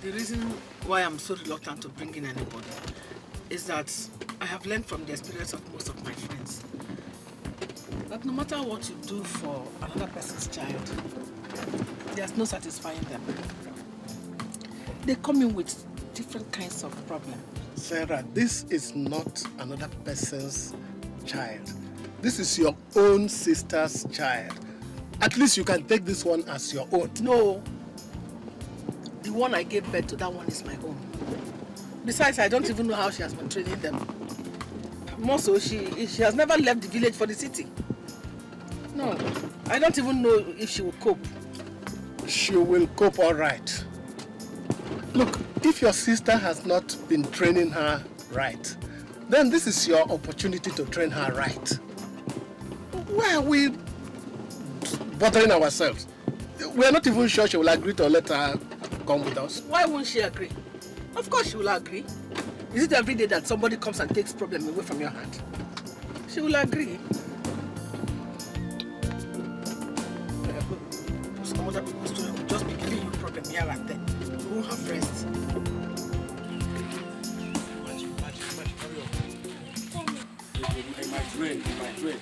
The reason why I'm so reluctant to bring in anybody is that I have learned from the experience of most of my friends that no matter what you do for another person's child, there's no satisfying them. They come in with different kinds of problems. Sarah, this is not another person's child. This is your own sister's child. At least you can take this one as your own. No. The one I gave birth to, that one is my own. Besides, I don't even know how she has been training them. More so, she has never left the village for the city. No, I don't even know if she will cope. She will cope all right. Look, if your sister has not been training her right, then this is your opportunity to train her right. Why are we bothering ourselves? We are not even sure she will agree to let her come with us. Why won't she agree? Of course she will agree. Is it every day that somebody comes and takes problem away from your hand? She will agree. Some other people's children will just be giving you problem here and there. You won't have rest. My train.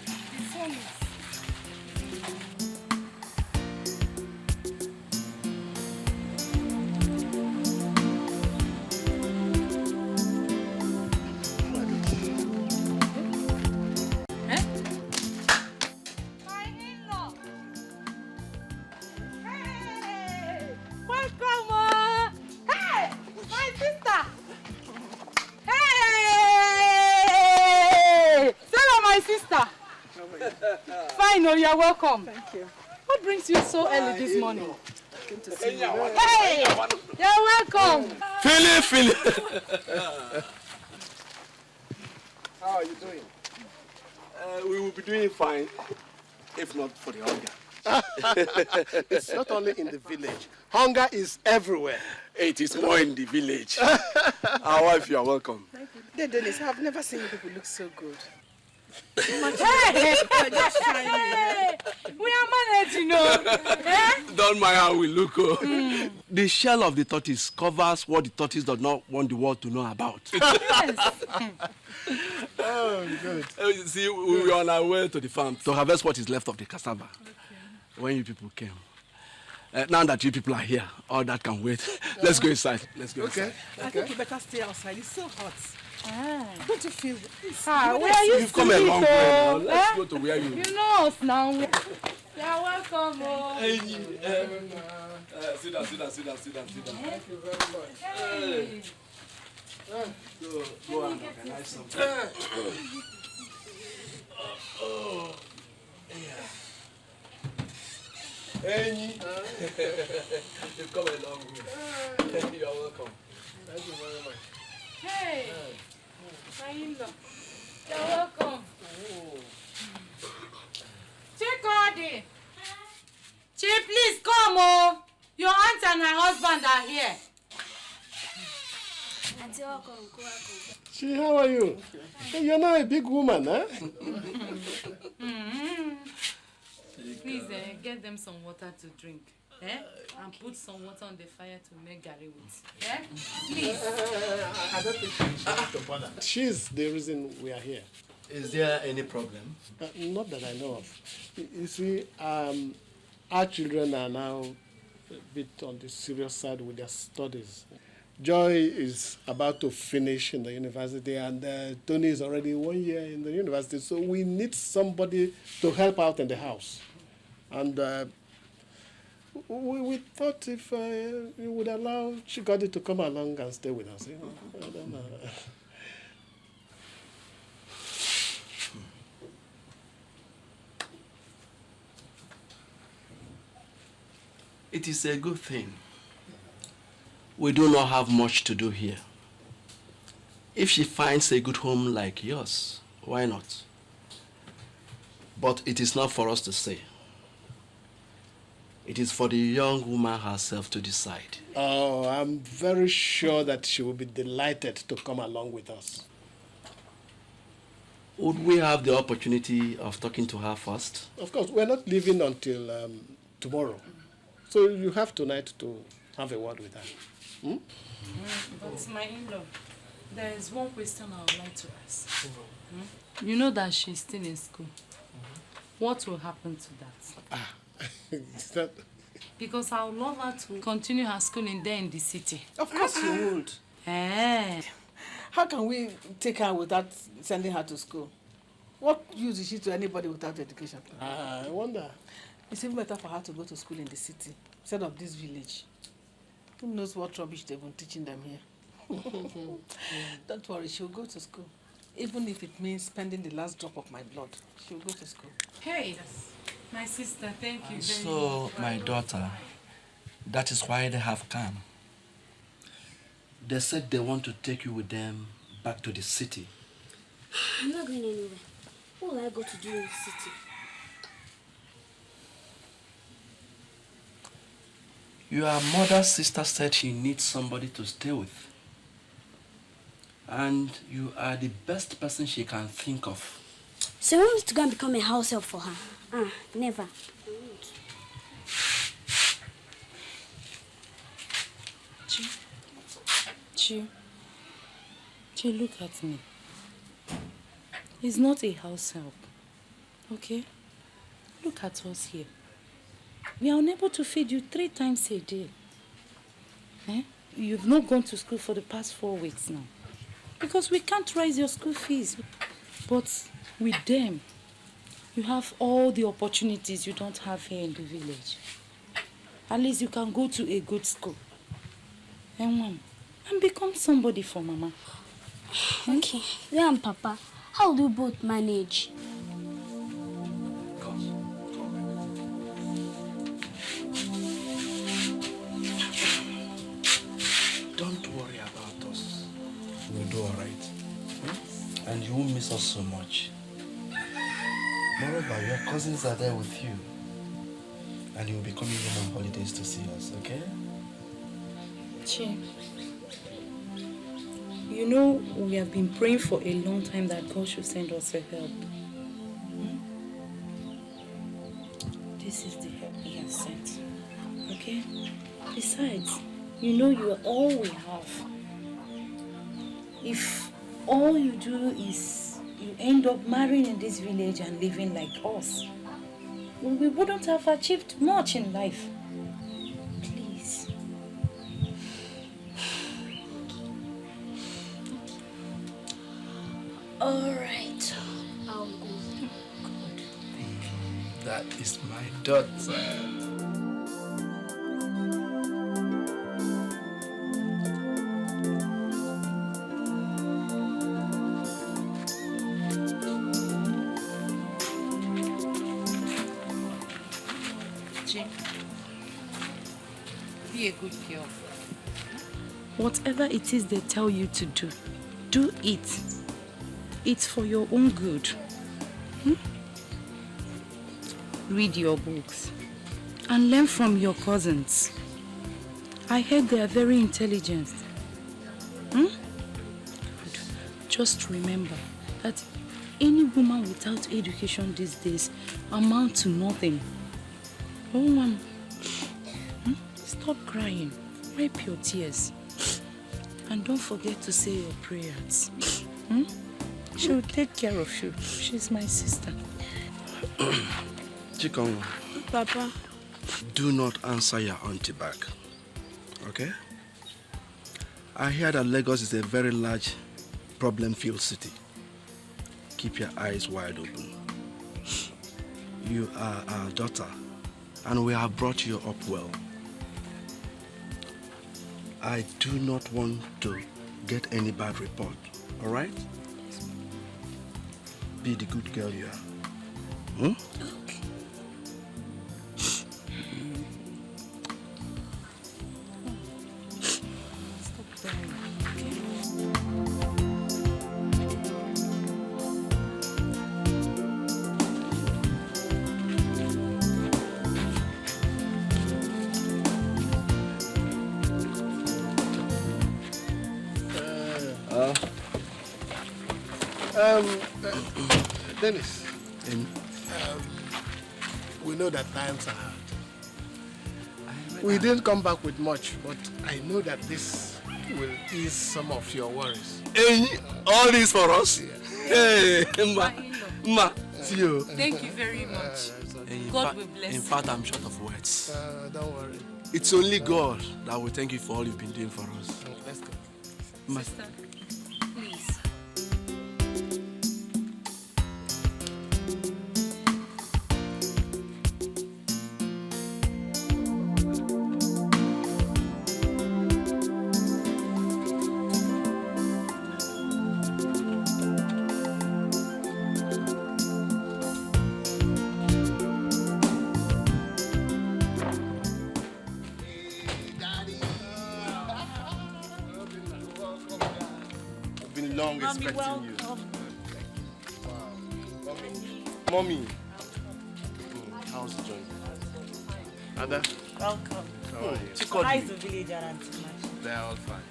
You're welcome. Thank you. What brings you so early this morning? Came to see you. Hey! You're welcome. Philly. How are you doing? We will be doing fine, if not for the hunger. It's not only in the village. Hunger is everywhere. It is more in the village. Our wife, you are welcome. Thank you. Dennis, I've never seen you people look so good. Hey! We are managed, you know. Don't mind how we look. The shell of the tortoise covers what the tortoise does not want the world to know about. Yes. Oh, good. You see, we were on our way to the farm to harvest what is left of the cassava. Okay. When you people came. Now that you people are here, all that can wait. Let's go inside. Let's go inside. I think you better stay outside. It's so hot. Don't you feel this? Where are you? You've come a long way now. Let's go to where you... You know us now. You're welcome. Hey, sit down. Thank you very much. Hey. Go and organize something. Hey, you've come a long way. You're welcome. Thank you very much. Hey. My in-law. You're welcome. Chikodi. Chi, please come. Oh. Your aunt and her husband are here. Auntie, welcome. Chi, how are you? Hey, you're not a big woman, huh? Please get them some water to drink. And put some water on the fire to make garri with. Please. I don't think she has to bother. She's the reason we are here. Is there any problem? Not that I know of. You see, our children are now a bit on the serious side with their studies. Joy is about to finish in the university, and Tony is already 1 year in the university, so we need somebody to help out in the house. And we thought if you would allow Chikodi to come along and stay with us. You know? I don't know. It is a good thing. We do not have much to do here. If she finds a good home like yours, why not? But it is not for us to say. It is for the young woman herself to decide. Oh, I'm very sure that she will be delighted to come along with us. Would we have the opportunity of talking to her first? Of course, we're not leaving until tomorrow. So you have tonight to have a word with her. But my in-law, there is one question I would like to ask. You know that she's still in school. What will happen to that? Is that... Because I would love her to continue her schooling there in the city. Of course you would. Eh. How can we take her without sending her to school? What use is she to anybody without education? I wonder. It's even better for her to go to school in the city instead of this village. Who knows what rubbish they've been teaching them here? Don't worry, she'll go to school. Even if it means spending the last drop of my blood, she'll go to school. Hey, my sister, thank you very much. So, my daughter, that is why they have come. They said they want to take you with them back to the city. I'm not going anywhere. What will I go to do in the city? Your mother's sister said she needs somebody to stay with. And you are the best person she can think of. So you want me to go and become a house help for her? Never. Chi, look at me. It's not a house help, okay? Look at us here. We are unable to feed you 3 times a day. You've not gone to school for the past 4 weeks now. Because we can't raise your school fees. But with them, you have all the opportunities you don't have here in the village. At least you can go to a good school. And become somebody for Mama. Okay, you and Papa, how do you both manage? Don't worry about us. We'll do all right. And you won't miss us so much. Moreover, your cousins are there with you. And you will be coming home on holidays to see us, okay? Chi, you know we have been praying for a long time that God should send us a help. This is the help He has sent, okay? Besides, you know you are all we have. If all you do is you end up marrying in this village and living like us, we wouldn't have achieved much in life. Please. All right, I'll go. Good. That is my daughter. Be a good girl. Whatever it is they tell you to do, do it. It's for your own good. Read your books and learn from your cousins. I heard they are very intelligent. Just remember that any woman without education these days amounts to nothing. Oh, Mom. Stop crying. Wipe your tears. And don't forget to say your prayers. She will take care of you. She's my sister. Chikongo, Papa. do not answer your auntie back, okay? I hear that Lagos is a very large, problem-filled city. Keep your eyes wide open. You are our daughter, and we have brought you up well. I do not want to get any bad report, all right? Be the good girl you are. Okay. Dennis, we know that times are hard. We didn't come back with much, but I know that this will ease some of your worries. Hey, all this for us? Yeah. Hey, Ma, see you. Thank you very much. God will bless you. In fact, I'm short of words. Don't worry. It's only God that will thank you for all you've been doing for us. Let's go. Ma. Sister, please. Long Mommy, expecting you. welcome. Mommy. How's the joint? Ada? Welcome. How are you? How is the village around tonight? They're all fine.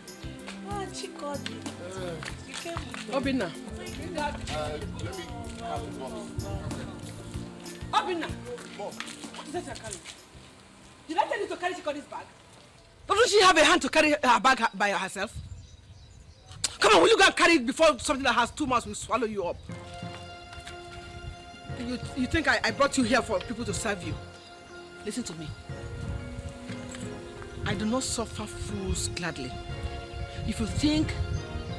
Oh, Chikodi. You came with Obinna. Obinna. Is that your carry? Did I tell you to carry Chiko's bag? Doesn't she have a hand to carry her bag by herself? Come on, will you go and carry it before something that has 2 mouths will swallow you up? You think I brought you here for people to serve you? Listen to me. I do not suffer fools gladly. If you think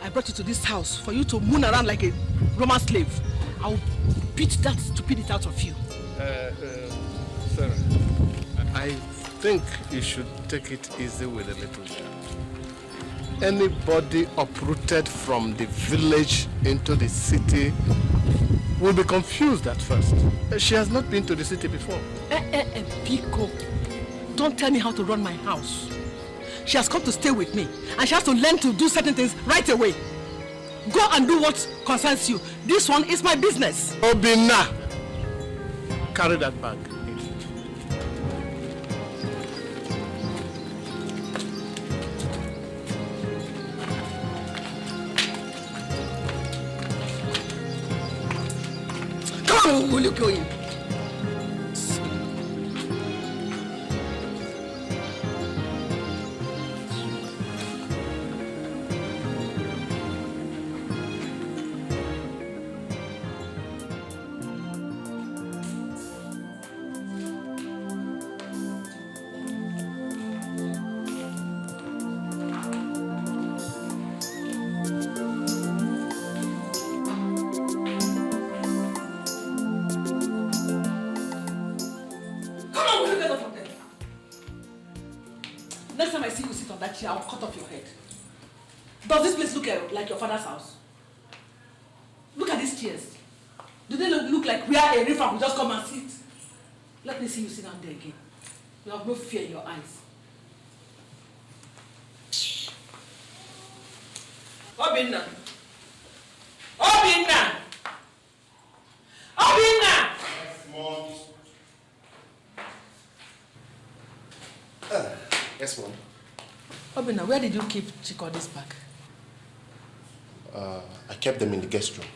I brought you to this house for you to moon around like a Roman slave, I will beat that stupidity out of you. Sarah, I think you should take it easy with the little child. Anybody uprooted from the village into the city will be confused at first. She has not been to the city before. Pico, don't tell me how to run my house. She has come to stay with me, and she has to learn to do certain things right away. Go and do what concerns you. This one is my business. Obinna, carry that bag. Will you kill him? Next time I see you sit on that chair, I'll cut off your head. Does this place look like your father's house? Look at these chairs. Do they look like where a river will just come and sit? Let me see you sit down there again. You have no fear in your eyes. Obinna! Obinna! Obinna! Yes, Mom. Obinna, where did you keep Chiko's bag? I kept them in the guest room.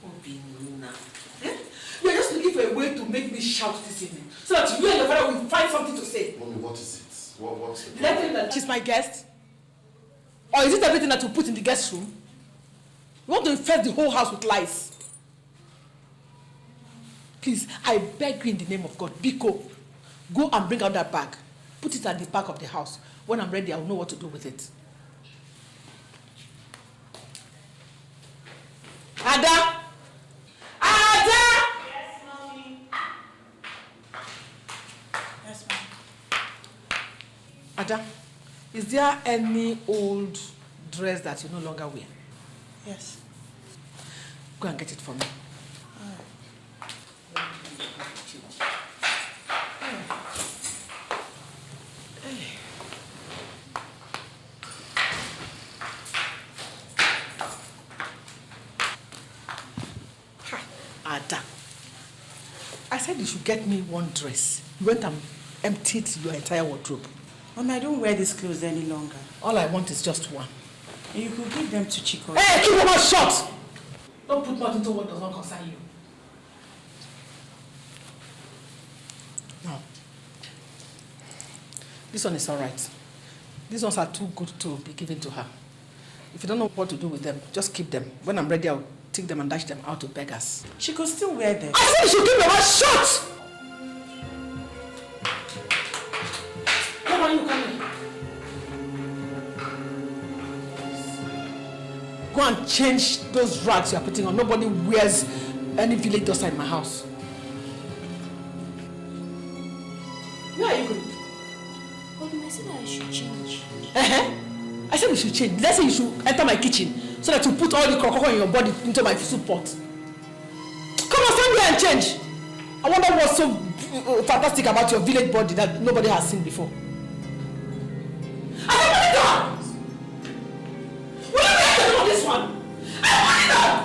Obinna. Eh? You're just looking for a way to make me shout this evening, so that you and your father will find something to say. Mommy, what is it? What's the Let him that she's my guest? Or is it everything that you put in the guest room? You want to infest the whole house with lies? Please, I beg you in the name of God, Biko, go and bring out that bag. Put it at the back of the house. When I'm ready, I'll know what to do with it. Ada! Ada! Yes, Mommy. Yes, Mom. Ada, is there any old dress that you no longer wear? Yes. Go and get it for me. Ada, I said you should get me one dress. You went and emptied your entire wardrobe. Mom, I don't wear these clothes any longer. All I want is just one. And you could give them to Chico. Hey, keep your mouth shut! Don't put mouth into what does not concern you. Now, This one is all right. These ones are too good to be given to her. If you don't know what to do with them, just keep them. When I'm ready, I'll take them and dash them out to beggars. She could still wear them. I said you should keep your mouth shut! Come on, you come here. Go and change those rags you are putting on. Nobody wears any village dust in my house. Where are you going? But I said I should change. I said you should change. Let's say you should enter my kitchen so that you put all the crocodile in your body into my soup pot. Come on, stand here and change. I wonder what's so fantastic about your village body that nobody has seen before. I said, put it down! Will you be able to do this one? I want it down!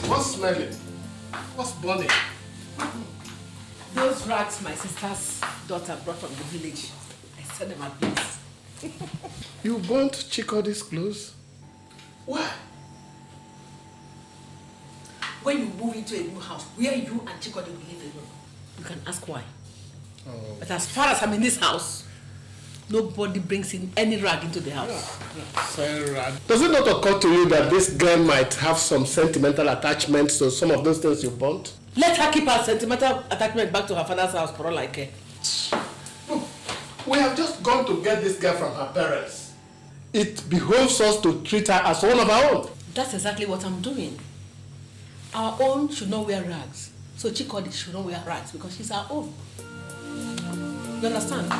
What's smelling? What's burning? Those rags my sister's daughter brought from the village. I sent them ablaze. You burnt Chikody's clothes? Why? When you move into a new house, where you and Chikody will live alone, you can ask why. Oh. But as far as I'm in this house, nobody brings in any rag into the house. Sarah, does it not occur to you that this girl might have some sentimental attachments to some of those things you burnt? Let her keep her sentimental attachment back to her father's house for all I care. Look, we have just gone to get this girl from her parents. It behoves us to treat her as one of our own. That's exactly what I'm doing. Our own should not wear rags. So Chikody should not wear rags because she's our own. You understand?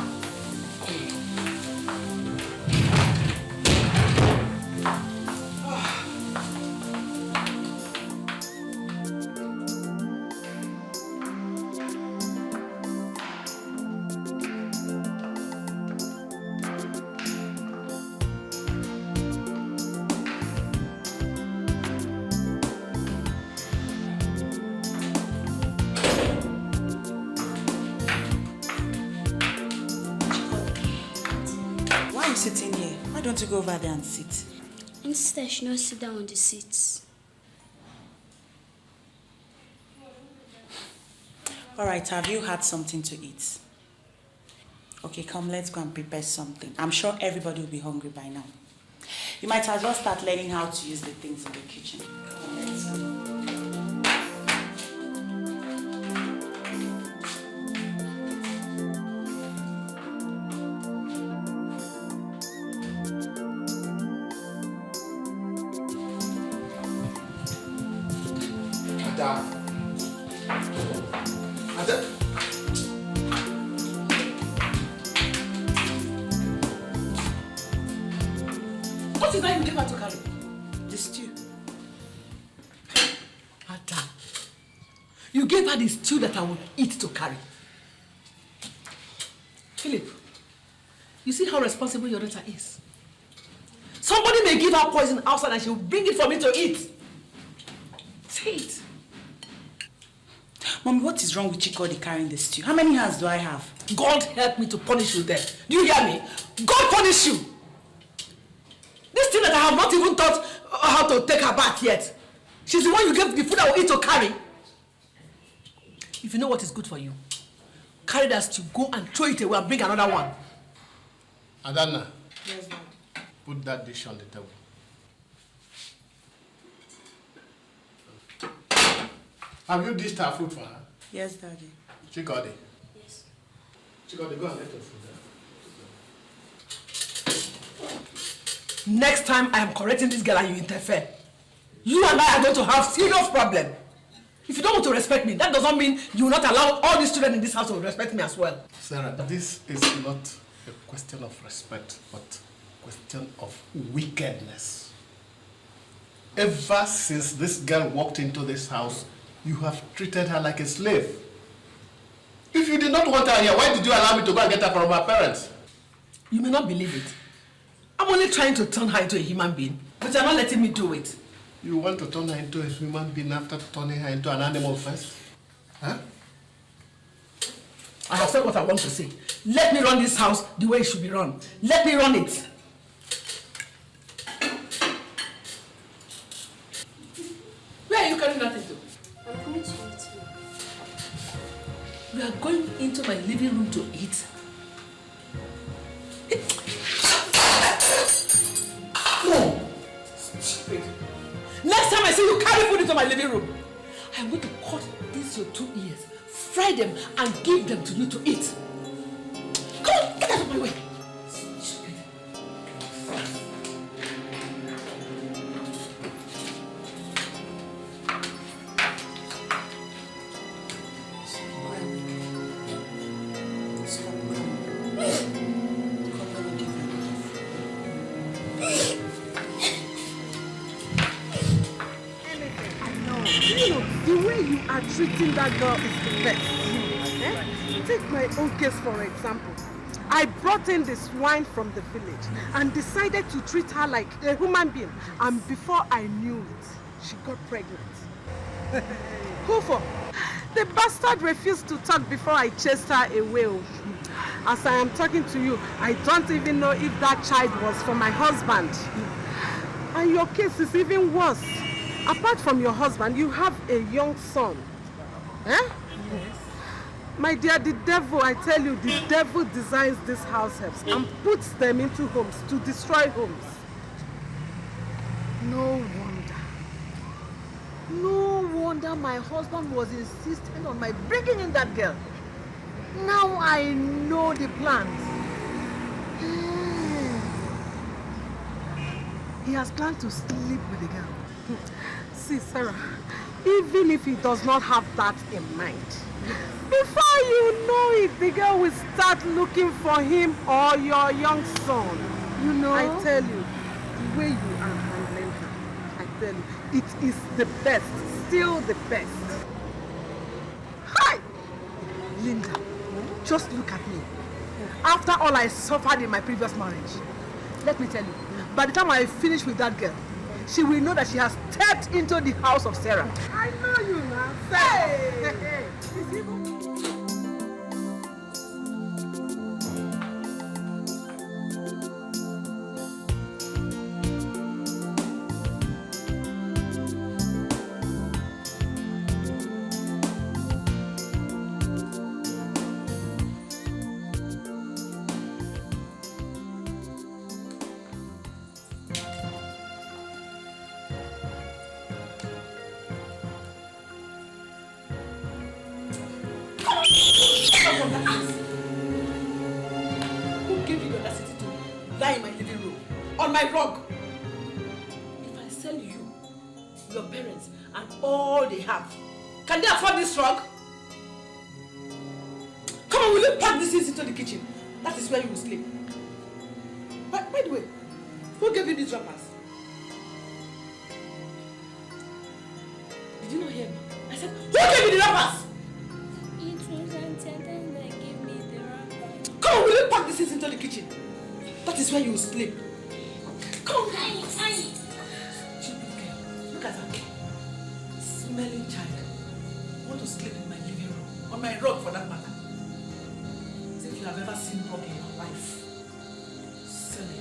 Sitting here. Why don't you go over there and sit? Instead, she not sit down on the seats. All right, have you had something to eat? Okay, come, let's go and prepare something. I'm sure everybody will be hungry by now. You might as well start learning how to use the things in the kitchen. Come on, let's go. What is that you give her to carry? The stew. Ada, you gave her the stew that I would eat to carry. Philip, you see how responsible your daughter is? Somebody may give her poison outside and she will bring it for me to eat. Say it. Mommy, what is wrong with Chikody carrying the stew? How many hands do I have? God help me to punish you there. Do you hear me? God punish you. This thing that I have not even taught how to take her bath yet. She's the one you gave the food I will eat to carry. If you know what is good for you, carry that stew, go and throw it away and bring another one. Adanna. Yes, Dad. Put that dish on the table. Have you dished her food for her? Yes, Daddy. Chikodi. Yes. Chikodi, go and get your food there. Next time I am correcting this girl and you interfere, you and I are going to have serious problem. If you don't want to respect me, that does not mean you will not allow all these children in this house to respect me as well. Sarah, this is not a question of respect, but a question of wickedness. Ever since this girl walked into this house, you have treated her like a slave. If you did not want her here, why did you allow me to go and get her from her parents? You may not believe it. I'm only trying to turn her into a human being, but you're not letting me do it. You want to turn her into a human being after turning her into an animal first? Huh? I have said what I want to say. Let me run this house the way it should be run. Let me run it. Where are you carrying that into? I'm going to eat. You are going into my living room to eat? No! Stupid. Next time I see you carry food into my living room, I'm going to cut these your 2 ears, fry them, and give them to you to eat. Come on, get out of my way. Stupid. Treating that girl is the best. Take my own case for example. I brought in the swine from the village and decided to treat her like a human being, and before I knew it, she got pregnant. Who for? The bastard refused to talk before I chased her away. As I am talking to you, I don't even know if that child was for my husband. And your case is even worse. Apart from your husband, you have a young son. Eh? Yes. My dear, the devil, I tell you, the devil designs these house helps and puts them into homes to destroy homes. No wonder my husband was insisting on my bringing in that girl. Now I know the plans. He has planned to sleep with the girl. See, Sarah, even if he does not have that in mind, before you know it, the girl will start looking for him or your young son. You know? I tell you, the way you are handling her, I tell you, it is the best, still the best. Hi! Linda, just look at me. After all I suffered in my previous marriage, let me tell you, by the time I finish with that girl, she will know that she has stepped into the house of Sarah. I know you now. Hey! Who gave you the audacity to lie in my living room, on my rug? If I sell you, your parents, and all they have, can they afford this rug? Come on, will you pack these things into the kitchen? That is where you will sleep. By the way, who gave you these wrappers? Did you not hear me? I said, who gave you the wrappers? Come on, will you pack this things into the kitchen? That is where you will sleep. Come on, stupid girl. Look at her. Smelling child. Want to sleep in my living room, on my rug for that matter. As if you have ever seen rug in your life. Silly.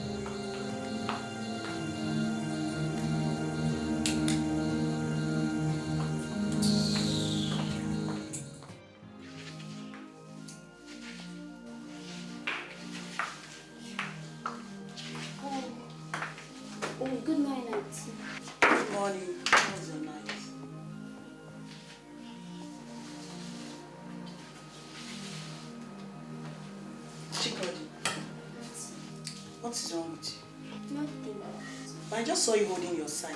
What is wrong with you? Nothing. But I just saw you holding your side.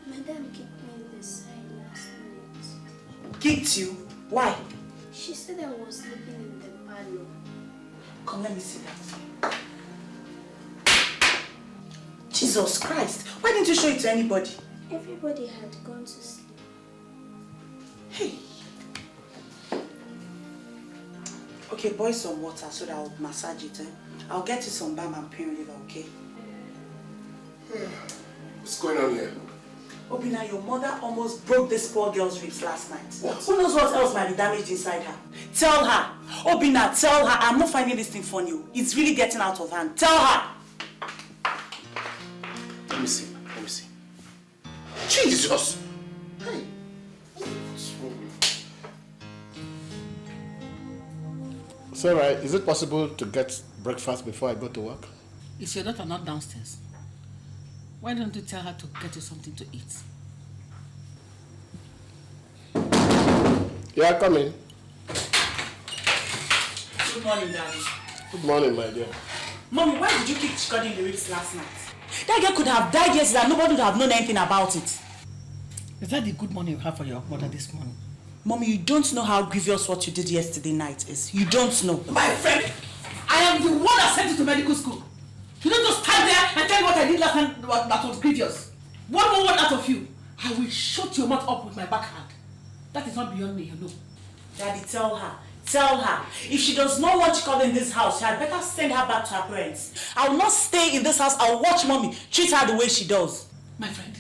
Madam kicked me in the side last night. Kicked you? Why? She said I was sleeping in the parlor. Come, let me see that. Jesus Christ! Why didn't you show it to anybody? Everybody had gone to sleep. Hey! Okay, boil some water so that I'll massage it. I'll get you some balm and pain reliever, okay? What's going on here? Obina, your mother almost broke this poor girl's ribs last night. What? Who knows what else might be damaged inside her? Tell her. Obina, tell her. I'm not finding this thing funny. It's really getting out of hand. Tell her. Let me see. Jesus! Hey! What's wrong? Sarah, is it possible to get breakfast before I go to work? Is your daughter not downstairs? Why don't you tell her to get you something to eat? Yeah, come in. Good morning, Daddy. Good morning, my dear. Mommy, why did you keep Chikodi in the ribs last night? That girl could have died yesterday and nobody would have known anything about it. Is that the good morning you have for your mother this morning? Mommy, you don't know how grievous what you did yesterday night is. You don't know. My friend, I am the one that sent you to medical school. You don't just stand there and tell me what I did last night that was grievous. One more word out of you, I will shut your mouth up with my backhand. That is not beyond me, you know. Daddy, tell her. Tell her. If she does not want Chikodi in this house, she had better send her back to her parents. I will not stay in this house. I will watch Mommy treat her the way she does. My friend,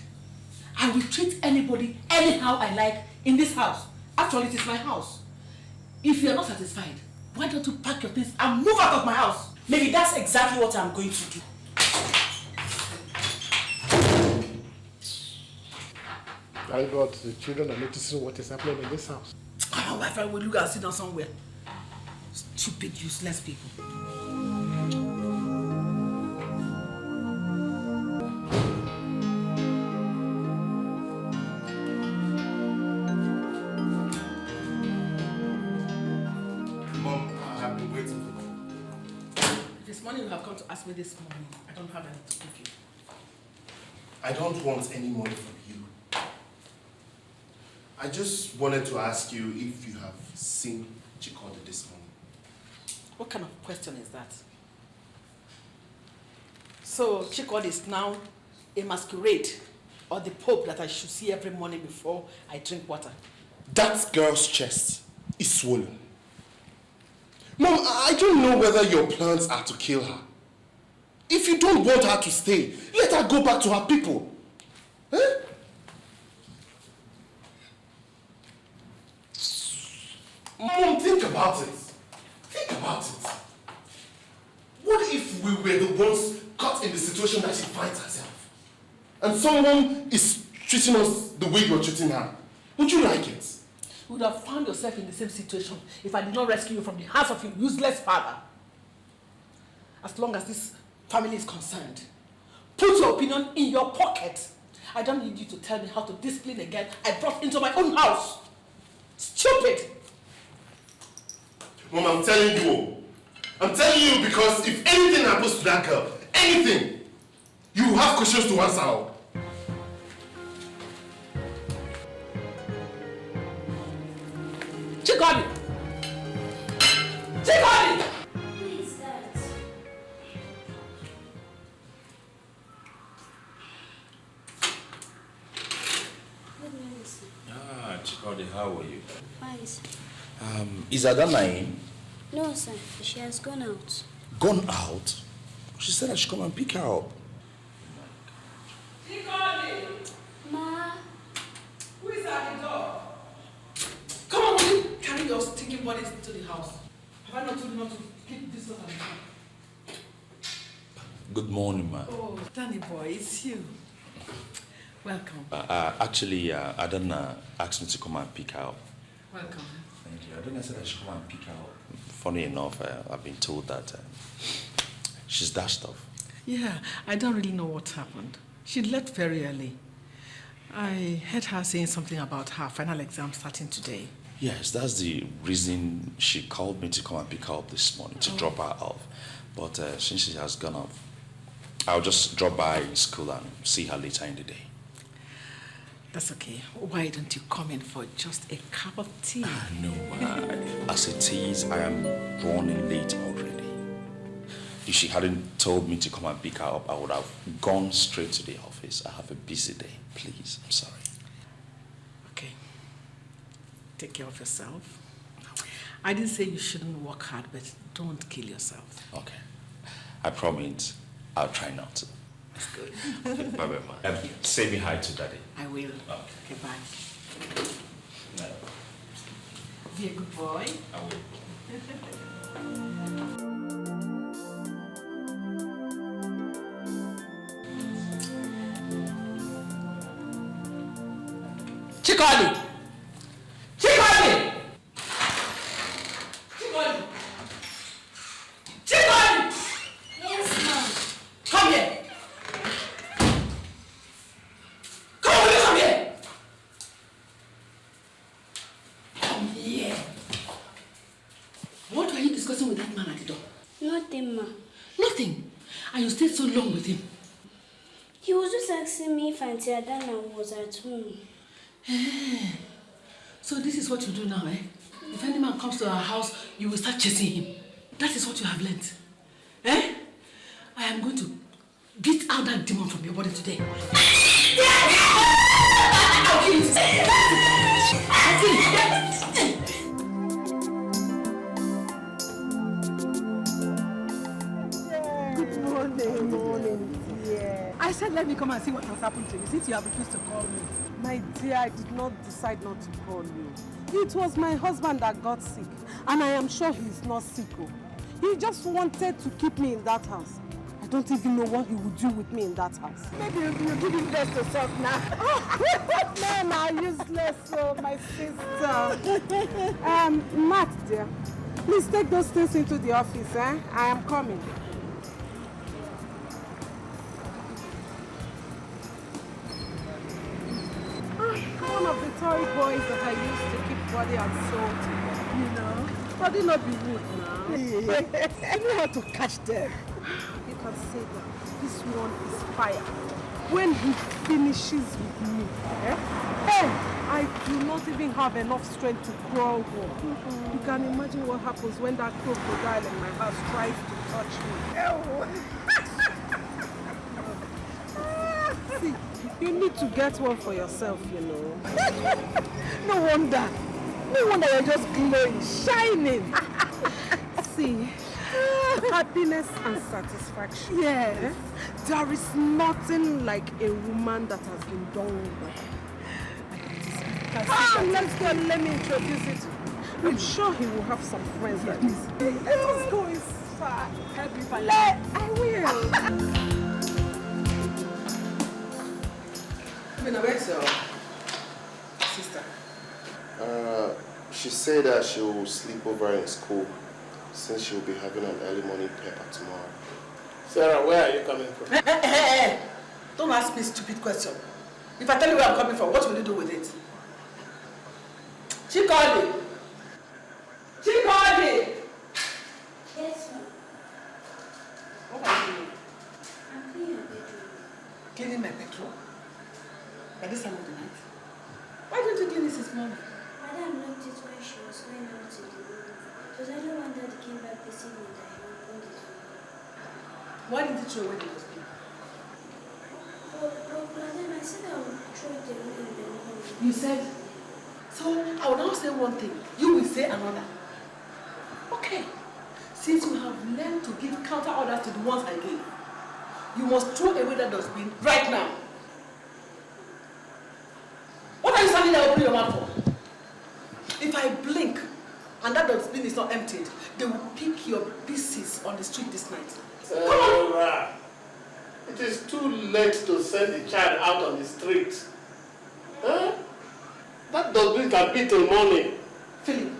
I will treat anybody anyhow I like in this house. Actually, it is my house. If you are not satisfied, why don't you pack your things and move out of my house? Maybe that's exactly what I'm going to do. Thank God the children are noticing what is happening in this house. Oh, my friend will look and sit down somewhere. Stupid, useless people. You have come to ask me this morning. I don't have anything to give you. I don't want any money from you. I just wanted to ask you if you have seen Chikodi this morning. What kind of question is that? So Chikodi is now a masquerade or the Pope that I should see every morning before I drink water? That girl's chest is swollen. Mom, I don't know whether your plans are to kill her. If you don't want her to stay, let her go back to her people. Eh? Mom, think about it. Think about it. What if we were the ones caught in the situation that she finds herself? And someone is treating us the way you're treating her? Would you like it? You would have found yourself in the same situation if I did not rescue you from the hands of your useless father. As long as this family is concerned, put your opinion in your pocket. I don't need you to tell me how to discipline a girl I brought into my own house. Stupid! Mom, I'm telling you. I'm telling you because if anything happens to that girl, anything, you have questions to answer. Chikodi! Chikodi! Who is that? Good morning, sir. Ah, Chikodi, how are you? Fine, sir. Is Adana in? No, sir. She has gone out. Gone out? She said I should come and pick her up. Chikodi! Ma. Who is at the door? Come on, will you carry your stinking bodies into the house? Have I not told you not to keep this stuff at the house? Good morning, ma. Oh, Danny boy, it's you. Welcome. Actually, Adana asked me to come and pick her up. Welcome. Thank you. Adana said I should come and pick her up. Funny enough, I've been told that she's dashed off. Yeah, I don't really know what happened. She left very early. I heard her saying something about her final exam starting today. Yes, that's the reason she called me to come and pick her up this morning, to drop her off. But since she has gone off, I'll just drop by school and see her later in the day. That's okay. Why don't you come in for just a cup of tea? No, as it is, I am running late already. If she hadn't told me to come and pick her up, I would have gone straight to the office. I have a busy day. Please, I'm sorry. Okay. Take care of yourself. I didn't say you shouldn't work hard, but don't kill yourself. Okay. I promise I'll try not to. That's good. Okay, bye-bye, ma. Say me hi to Daddy. I will. Okay, bye. No. Be a good boy. I will. Chikoli! Chikoli! Chikoli! Chikoli! Yes, ma'am. Come here! Come here! Come here! What were you discussing with that man at the door? Nothing, ma. Nothing. And you stayed so long with him. He was just asking me if Auntie Adana was at home. So this is what you do now, eh? If any man comes to our house, you will start chasing him. That is what you have learned. Eh? I am going to get out that demon from your body today. I'll kill it. I'll kill it. Good morning, dear. I said let me come and see what has happened to you since you have refused to call me. My dear, I did not decide not to call you. It was my husband that got sick, and I am sure he's not sick. He just wanted to keep me in that house. I don't even know what he would do with me in that house. Maybe you give him less to talk now. Men are useless, so my sister. Matt, dear, please take those things into the office, eh? I am coming. One of the toy boys that I used to keep body and soul to, you know. Body not be rude now. You know how to catch them. You can say that this one is fire. When he finishes with me, hey, I do not even have enough strength to crawl home. You can imagine what happens when that crocodile in my house tries to touch me. See, you need to get one for yourself, you know. No wonder you're just glowing, shining. See, happiness and satisfaction. Yes. There is nothing like a woman that has been done by. Let's go. Let me introduce it. I'm sure he will have some friends like this. Let us go inside. Help me find I will. Where's your sister? She said that she will sleep over in school since she will be having an early morning paper tomorrow. Sarah, where are you coming from? Hey. Don't ask me a stupid question. If I tell you where I'm coming from, what will you do with it? Chikoli! Chikoli! Yes, ma'am. What are you doing? I'm cleaning your bedroom. Cleaning my bedroom? By this time of the night? Why don't you clean this this morning? Madam locked it when she was going out to the room. It was only when Daddy came back this evening that he opened it for me. Why didn't you throw away the dustbin? But Madam, I said I would throw it away in the morning. You said? So I will now say one thing, you will say another. Okay. Since you have learned to give counter orders to the ones I gave, you must throw away that dustbin right now. What are you standing there opening your mouth for? If I blink and that dustbin is not emptied, they will pick your pieces on the street this night. Sarah, it is too late to send the child out on the street. Huh? That dustbin can be till morning. Philip,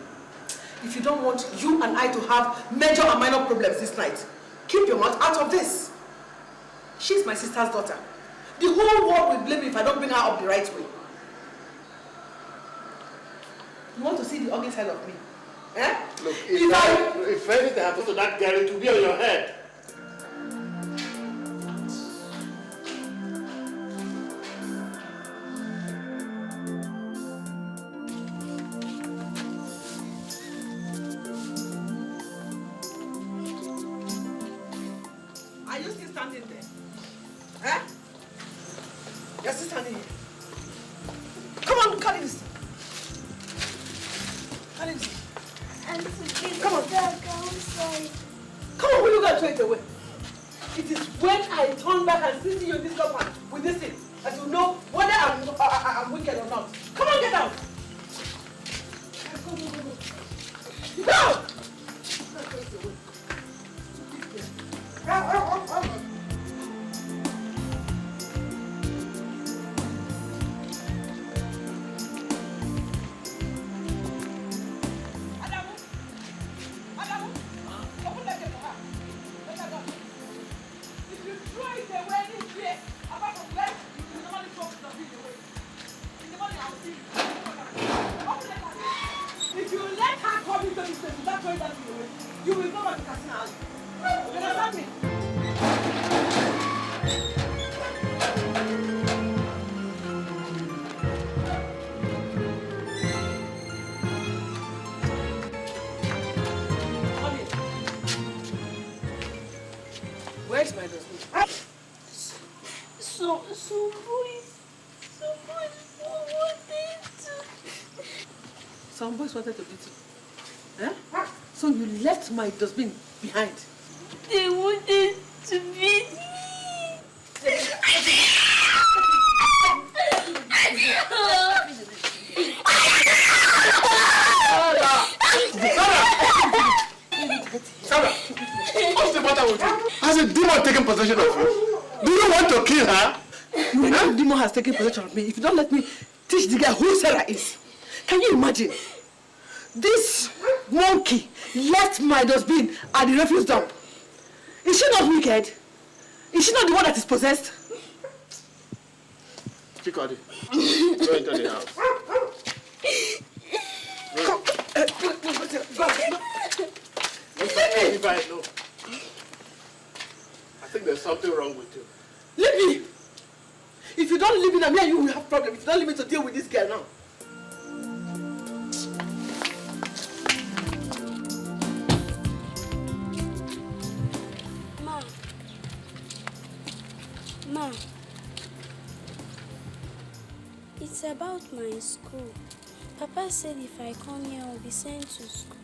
if you don't want you and I to have major and minor problems this night, keep your mouth out of this. She's my sister's daughter. The whole world will blame me if I don't bring her up the right way. You want to see the ugly side of me? Eh? Look, if anything happens to that girl, it will be on your head. Huh? Your sister here. Come on, carry this. Carry this. Come on. Come on, will you go throw it away? It is when I turn back and see you in this compound with this thing that you know whether I'm wicked or not. Come on, get out. Go, go, go, go. Go! You will go back to Casino. You understand me? Where's my husband? Some boys wanted to. Some boys wanted to beat you. Eh? So you left my dustbin behind. They wanted to beat me. Sarah, what's the matter with you? Has a demon taken possession of you? Do you want to kill her? No, no demon has taken possession of me. If you don't let me teach the girl who Sarah is. Can you imagine? This monkey left my dustbin at the refuse dump. Is she not wicked? Is she not the one that is possessed? Chikodi, go into the house. Come, go. No. I think there's something wrong with you. Leave me! If you don't leave me now, me and you will have problems. If you don't leave me to deal with this girl now. Ma, it's about my school. Papa said if I come here, I'll be sent to school.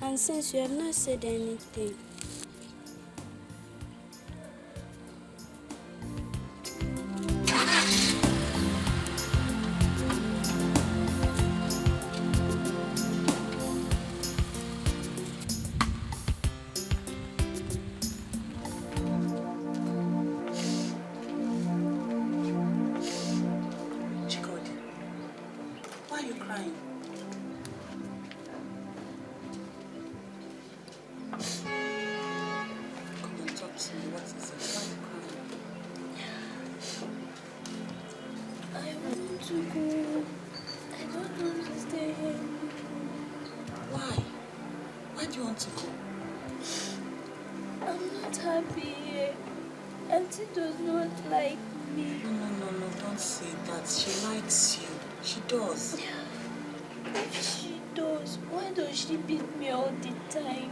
And since you have not said anything, does not like me. No, don't say that. She likes you. She does. If she does, why does she beat me all the time?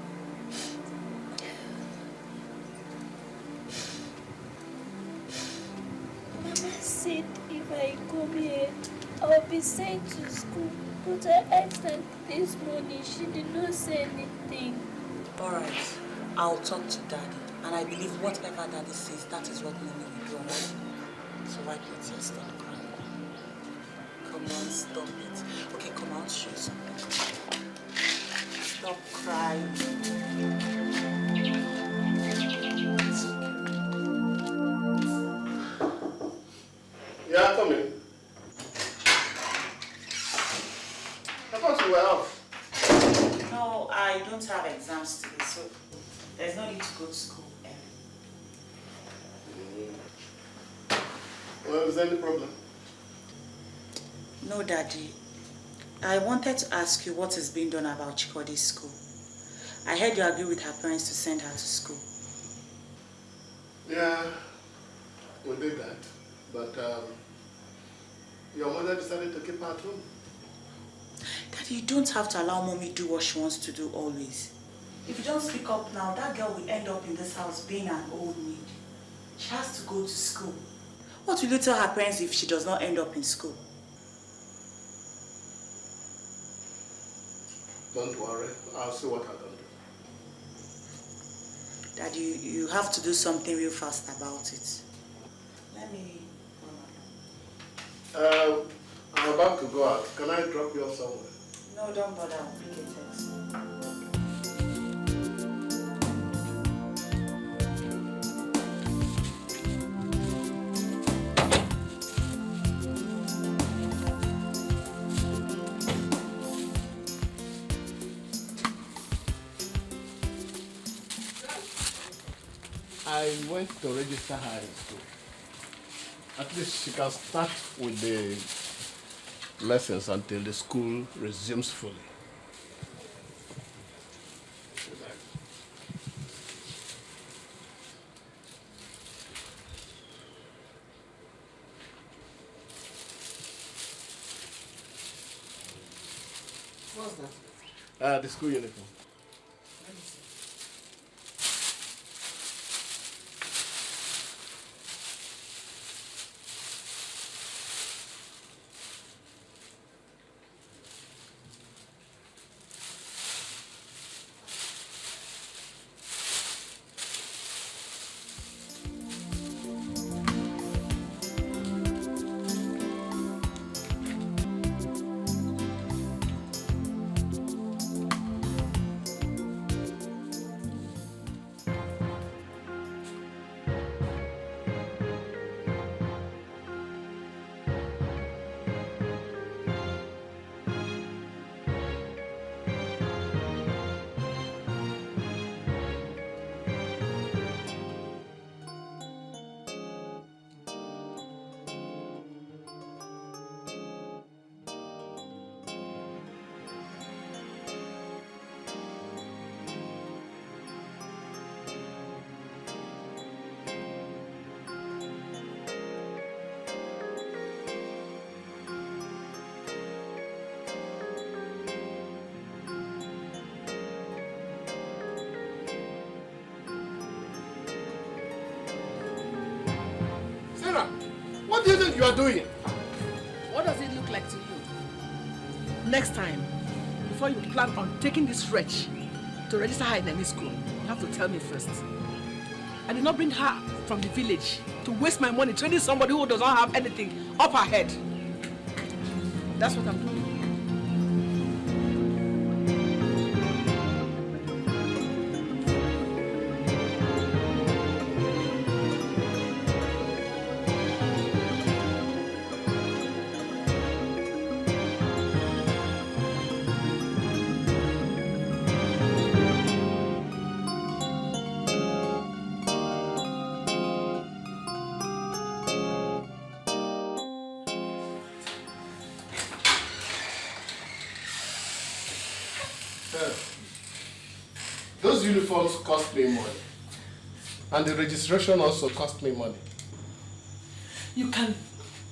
Mama said if I come here, I'll be sent to school. But I asked her this morning, she did not say anything. Alright, I'll talk to Daddy. And I believe whatever Daddy says, that is what Mommy will do, right? So why can't you stop crying? Come on, stop it. Okay, come on, show you something. Stop crying. Yeah, come in. I thought you were off. No, I don't have exams today, so there's no need to go to school. Well, is there any problem? No, Daddy. I wanted to ask you what is being done about Chikodi's school. I heard you agree with her parents to send her to school. Yeah, we did that. But your mother decided to keep her at home. Daddy, you don't have to allow Mommy do what she wants to do always. If you don't speak up now, that girl will end up in this house being an old maid. She has to go to school. What will you tell her parents if she does not end up in school? Don't worry, I'll see what I can do. Dad, you have to do something real fast about it. Let me... I'm about to go out. Can I drop you off somewhere? No, don't bother. I'll pick a text. I went to register her in school. At least she can start with the lessons until the school resumes fully. What's that? The school uniform. Let me see. What do you think you are doing? What does it look like to you? Next time, before you plan on taking this wretch to register her in any school, you have to tell me first. I did not bring her from the village to waste my money training somebody who does not have anything up her head. That's what I'm doing. Those uniforms cost me money. And the registration also cost me money. You can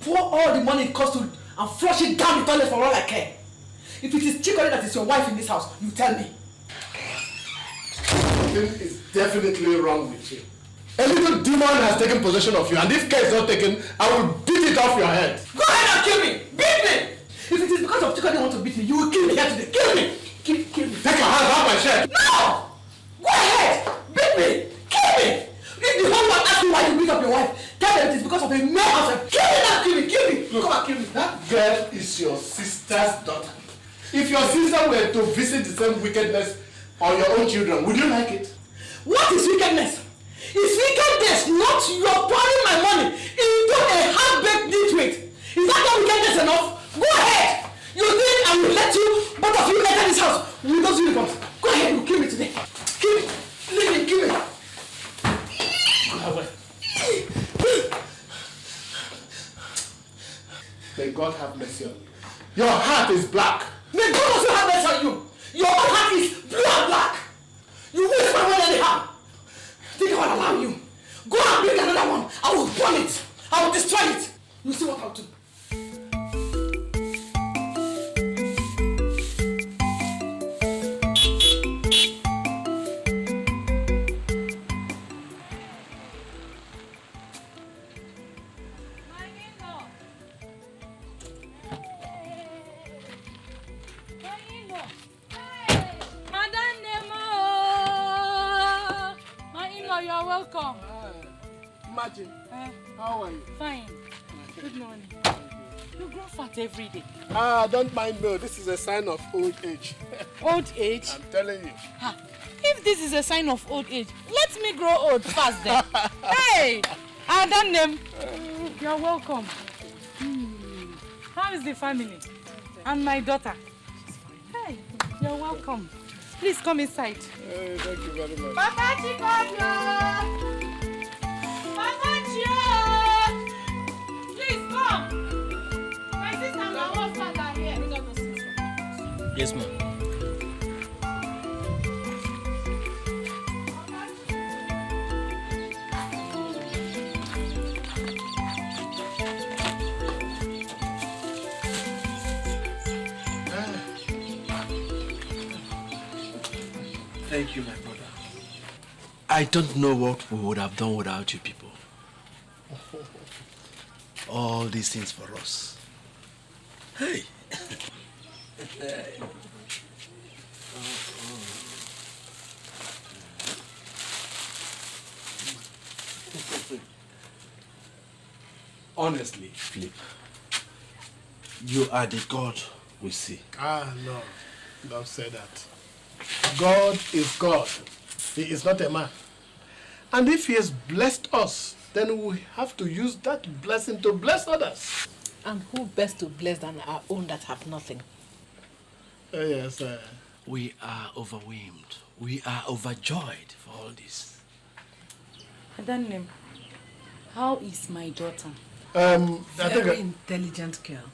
pour all the money it costs to and flush it down the toilet for all I care. If it is Chikori that is your wife in this house, you tell me. Something is definitely wrong with you. A little demon has taken possession of you, and if care is not taken, I will beat it off your head. Go ahead and kill me! Beat me! If it is because of Chikori you want to beat me, you will kill me here today. Kill me! Kill me. Take your hands off my shirt! No! Go ahead! Beat me! Kill me! If the whole world asks you why you beat up your wife, tell them it is because of a male husband. Kill me now! Kill me! Kill me! Look, come and kill me. That girl is your sister's daughter. If your sister were to visit the same wickedness on your own children, would you like it? What is wickedness? Is wickedness not your pouring my money into a half-baked nitwit? Is that not wickedness enough? Go ahead! You think I will let you, both of you, enter this house with those uniforms? Go ahead, you kill me today. Kill me. Leave me, kill me. May God have mercy on you. Your heart is black. May God also have mercy on you. Your own heart is blue and black. You waste my money anyhow. Think I will allow you. Go and bring another one. I will burn it. I will destroy it. You see what I'll do. You're welcome. Imagine. How are you? Fine. Good morning. You grow fat every day. Don't mind me. This is a sign of old age. Old age? I'm telling you. If this is a sign of old age, let me grow old fast then. Hey! Adam, you're welcome. How is the family? And my daughter? Hey, you're welcome. Please come inside. Hey, thank you very much. Papa Chikodio! Papa Chio! Please come. My sister and my husband are here. Yes, ma'am. Thank you, my brother. I don't know what we would have done without you people. All these things for us. Hey. Honestly, Philip, you are the God we see. No. Don't say that. God is God. He is not a man. And if he has blessed us, then we have to use that blessing to bless others. And who best to bless than our own that have nothing? Yes. We are overwhelmed. We are overjoyed for all this. Adam, how is my daughter? Very intelligent girl.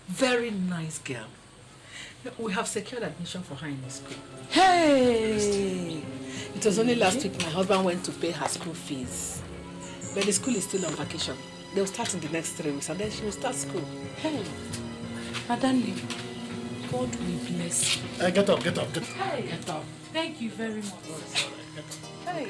Very nice girl. We have secured admission for her in the school. Hey! It was only last week my husband went to pay her school fees. But the school is still on vacation. They'll start in the next 3 weeks and then she will start school. Hey! Madam, God will bless you. Get up. Hey! Get up. Thank you very much. Hey!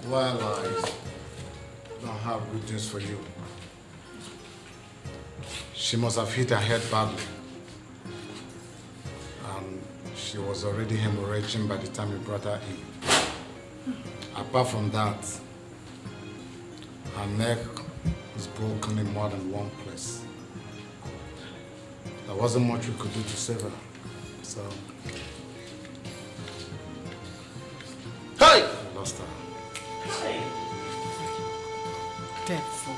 Well, I don't have good news for you. She must have hit her head badly. And she was already hemorrhaging by the time we brought her in. Apart from that, Her neck is broken in more than one place. There wasn't much we could do to save her, so... Hey! We lost her. Hey. Dead fool.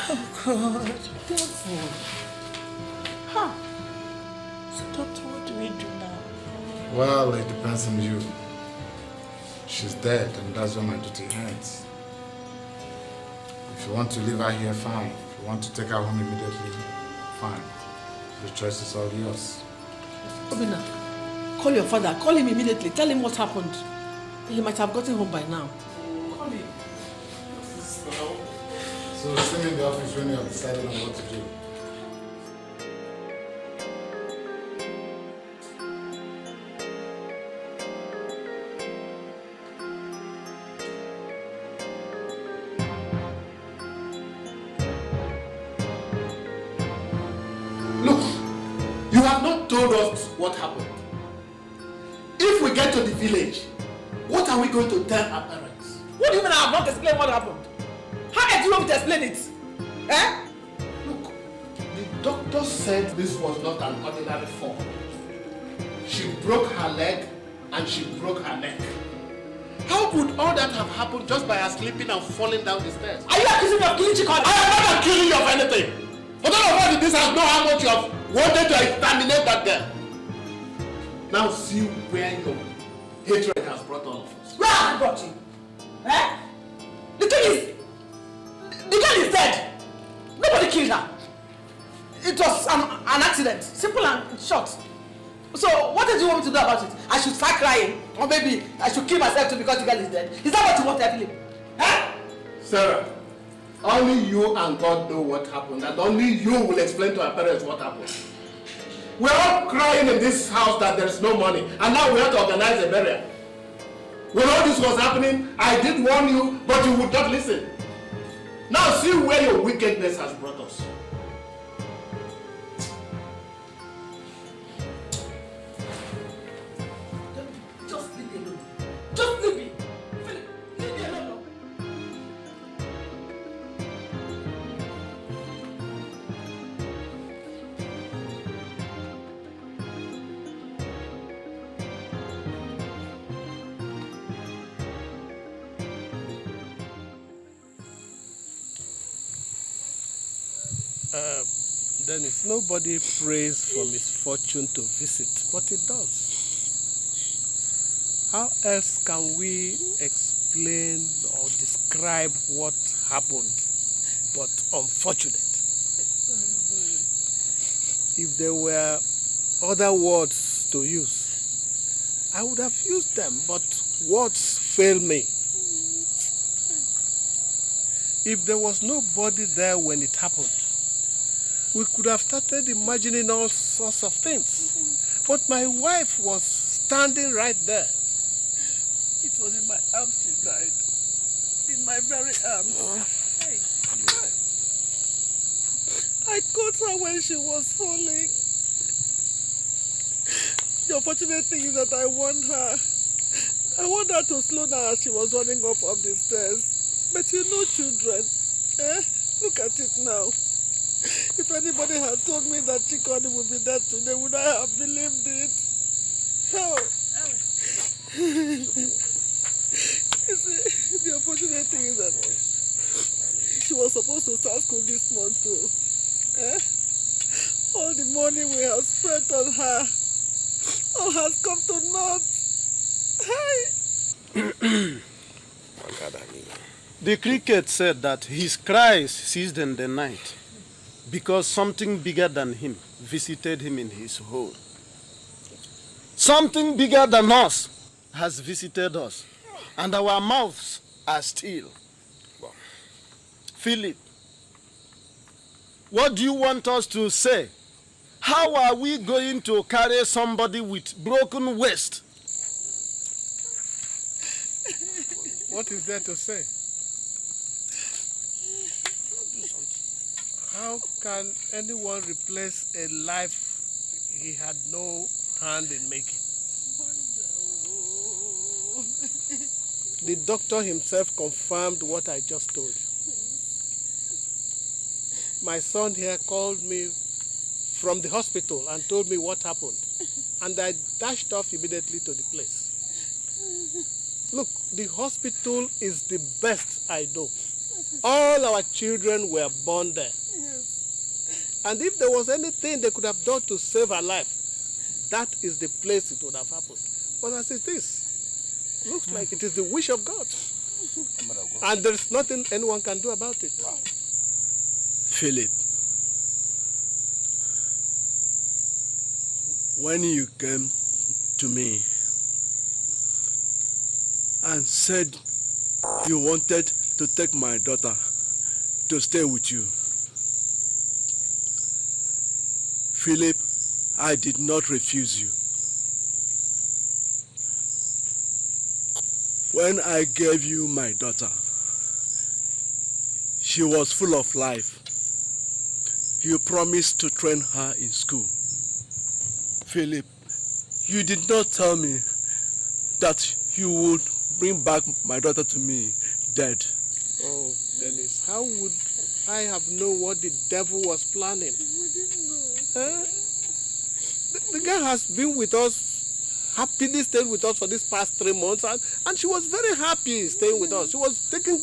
Oh God, dead fool. Huh. So doctor, what do we do now? Well, it depends on you. She's dead, and that's where my duty ends. If you want to leave her here, fine. If you want to take her home immediately, fine. The choice is all yours. Obina, call your father. Call him immediately. Tell him what happened. He might have gotten home by now. Call him. So see me in the office when you have decided on what to do. Look, you have not told us what happened. If we get to the village, what are we going to tell our parents? What do you mean I have not explained what happened? How else do you want me to explain it? Eh? Look, the doctor said this was not an ordinary fall. She broke her leg and she broke her neck. How could all that have happened just by her slipping and falling down the stairs? Are you accusing me of killing Chikon? I am not accusing you of anything. But all of us in this house know how much you have wanted to exterminate that girl. Now see where your hatred has brought all of us. Where has it brought you? Eh? The thing is, the girl is dead. Nobody killed her. It was an accident. Simple and short. So, what did you want me to do about it? I should start crying? Or maybe I should kill myself too because the girl is dead? Is that what you want, Evelyn? Eh? Sarah, only you and God know what happened, and only you will explain to our parents what happened. We're all crying in this house that there is no money, and now we have to organize a burial. When all this was happening, I did warn you, but you would not listen. Now see where your wickedness has brought us. Just leave me alone. Just leave me. Leave me alone. Dennis, nobody prays for misfortune to visit, but it does. How else can we explain or describe what happened, but unfortunate? If there were other words to use, I would have used them, but words fail me. If there was nobody there when it happened, we could have started imagining all sorts of things. But my wife was standing right there. It was in my arms she died. In my very arms. Hey. I caught her when she was falling. The unfortunate thing is that I warned her. I wanted her to slow down as she was running up the stairs. But you know children. Look at it now. If anybody had told me that Chikoni would be dead today, would I have believed it? How? You see, the unfortunate thing is that she was supposed to start school this month too. All the money we have spent on her, all has come to naught. Hey! The cricket said that his cries ceased in the night because something bigger than him visited him in his hole. Something bigger than us has visited us, and our mouths are still. Philip, what do you want us to say? How are we going to carry somebody with broken waist? What is there to say? How can anyone replace a life he had no hand in making? the doctor himself confirmed what I just told you. My son here called me from the hospital and told me what happened. And I dashed off immediately to the place. Look, the hospital is the best I know. All our children were born there. And if there was anything they could have done to save her life, that is the place it would have happened. But as it is, looks like it is the wish of God. And there is nothing anyone can do about it. Philip, when you came to me and said you wanted to take my daughter to stay with you, Philip, I did not refuse you. When I gave you my daughter, she was full of life. You promised to train her in school. Philip, you did not tell me that you would bring back my daughter to me dead. Oh, Dennis, how would I have known what the devil was planning? Huh? The girl has been with us, happily stayed with us for these past 3 months, and she was very happy staying with us. She was taken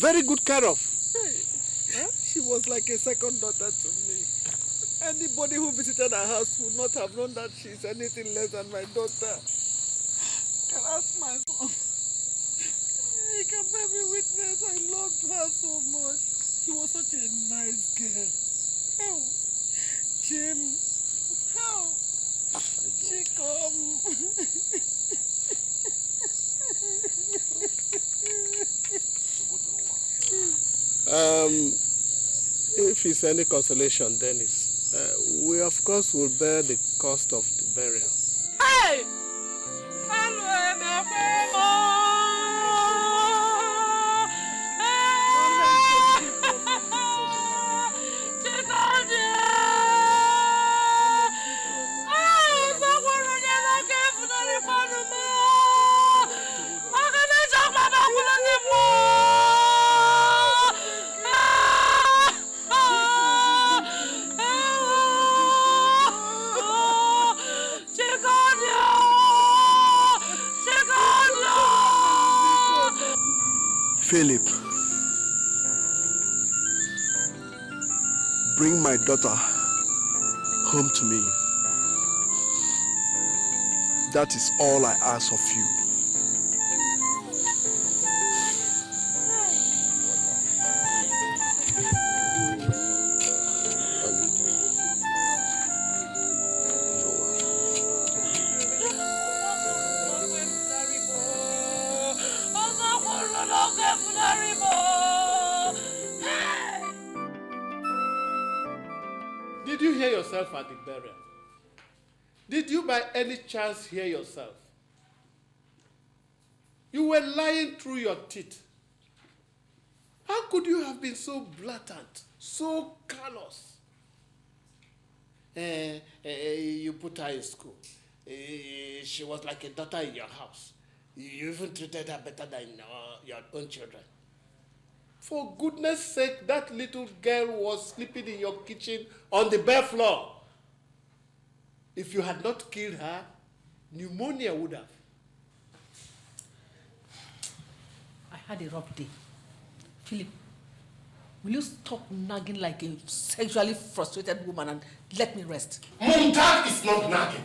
very good care of. Huh? She was like a second daughter to me. Anybody who visited our house would not have known that she is anything less than my daughter. Can ask my son. He can bear me witness. I loved her so much. She was such a nice girl. How? Jim. How? She come. If it's any consolation, Dennis, we of course will bear the cost of the burial. Hey! Philip, bring my daughter home to me. That is all I ask of you. Did you hear yourself at the burial? Did you by any chance hear yourself? You were lying through your teeth. How could you have been so blatant, so callous? You put her in school. She was like a daughter in your house. You even treated her better than your own children. For goodness sake, that little girl was sleeping in your kitchen on the bare floor. If you had not killed her, pneumonia would have. I had a rough day. Philip, will you stop nagging like a sexually frustrated woman and let me rest? Mom, Dad is not nagging.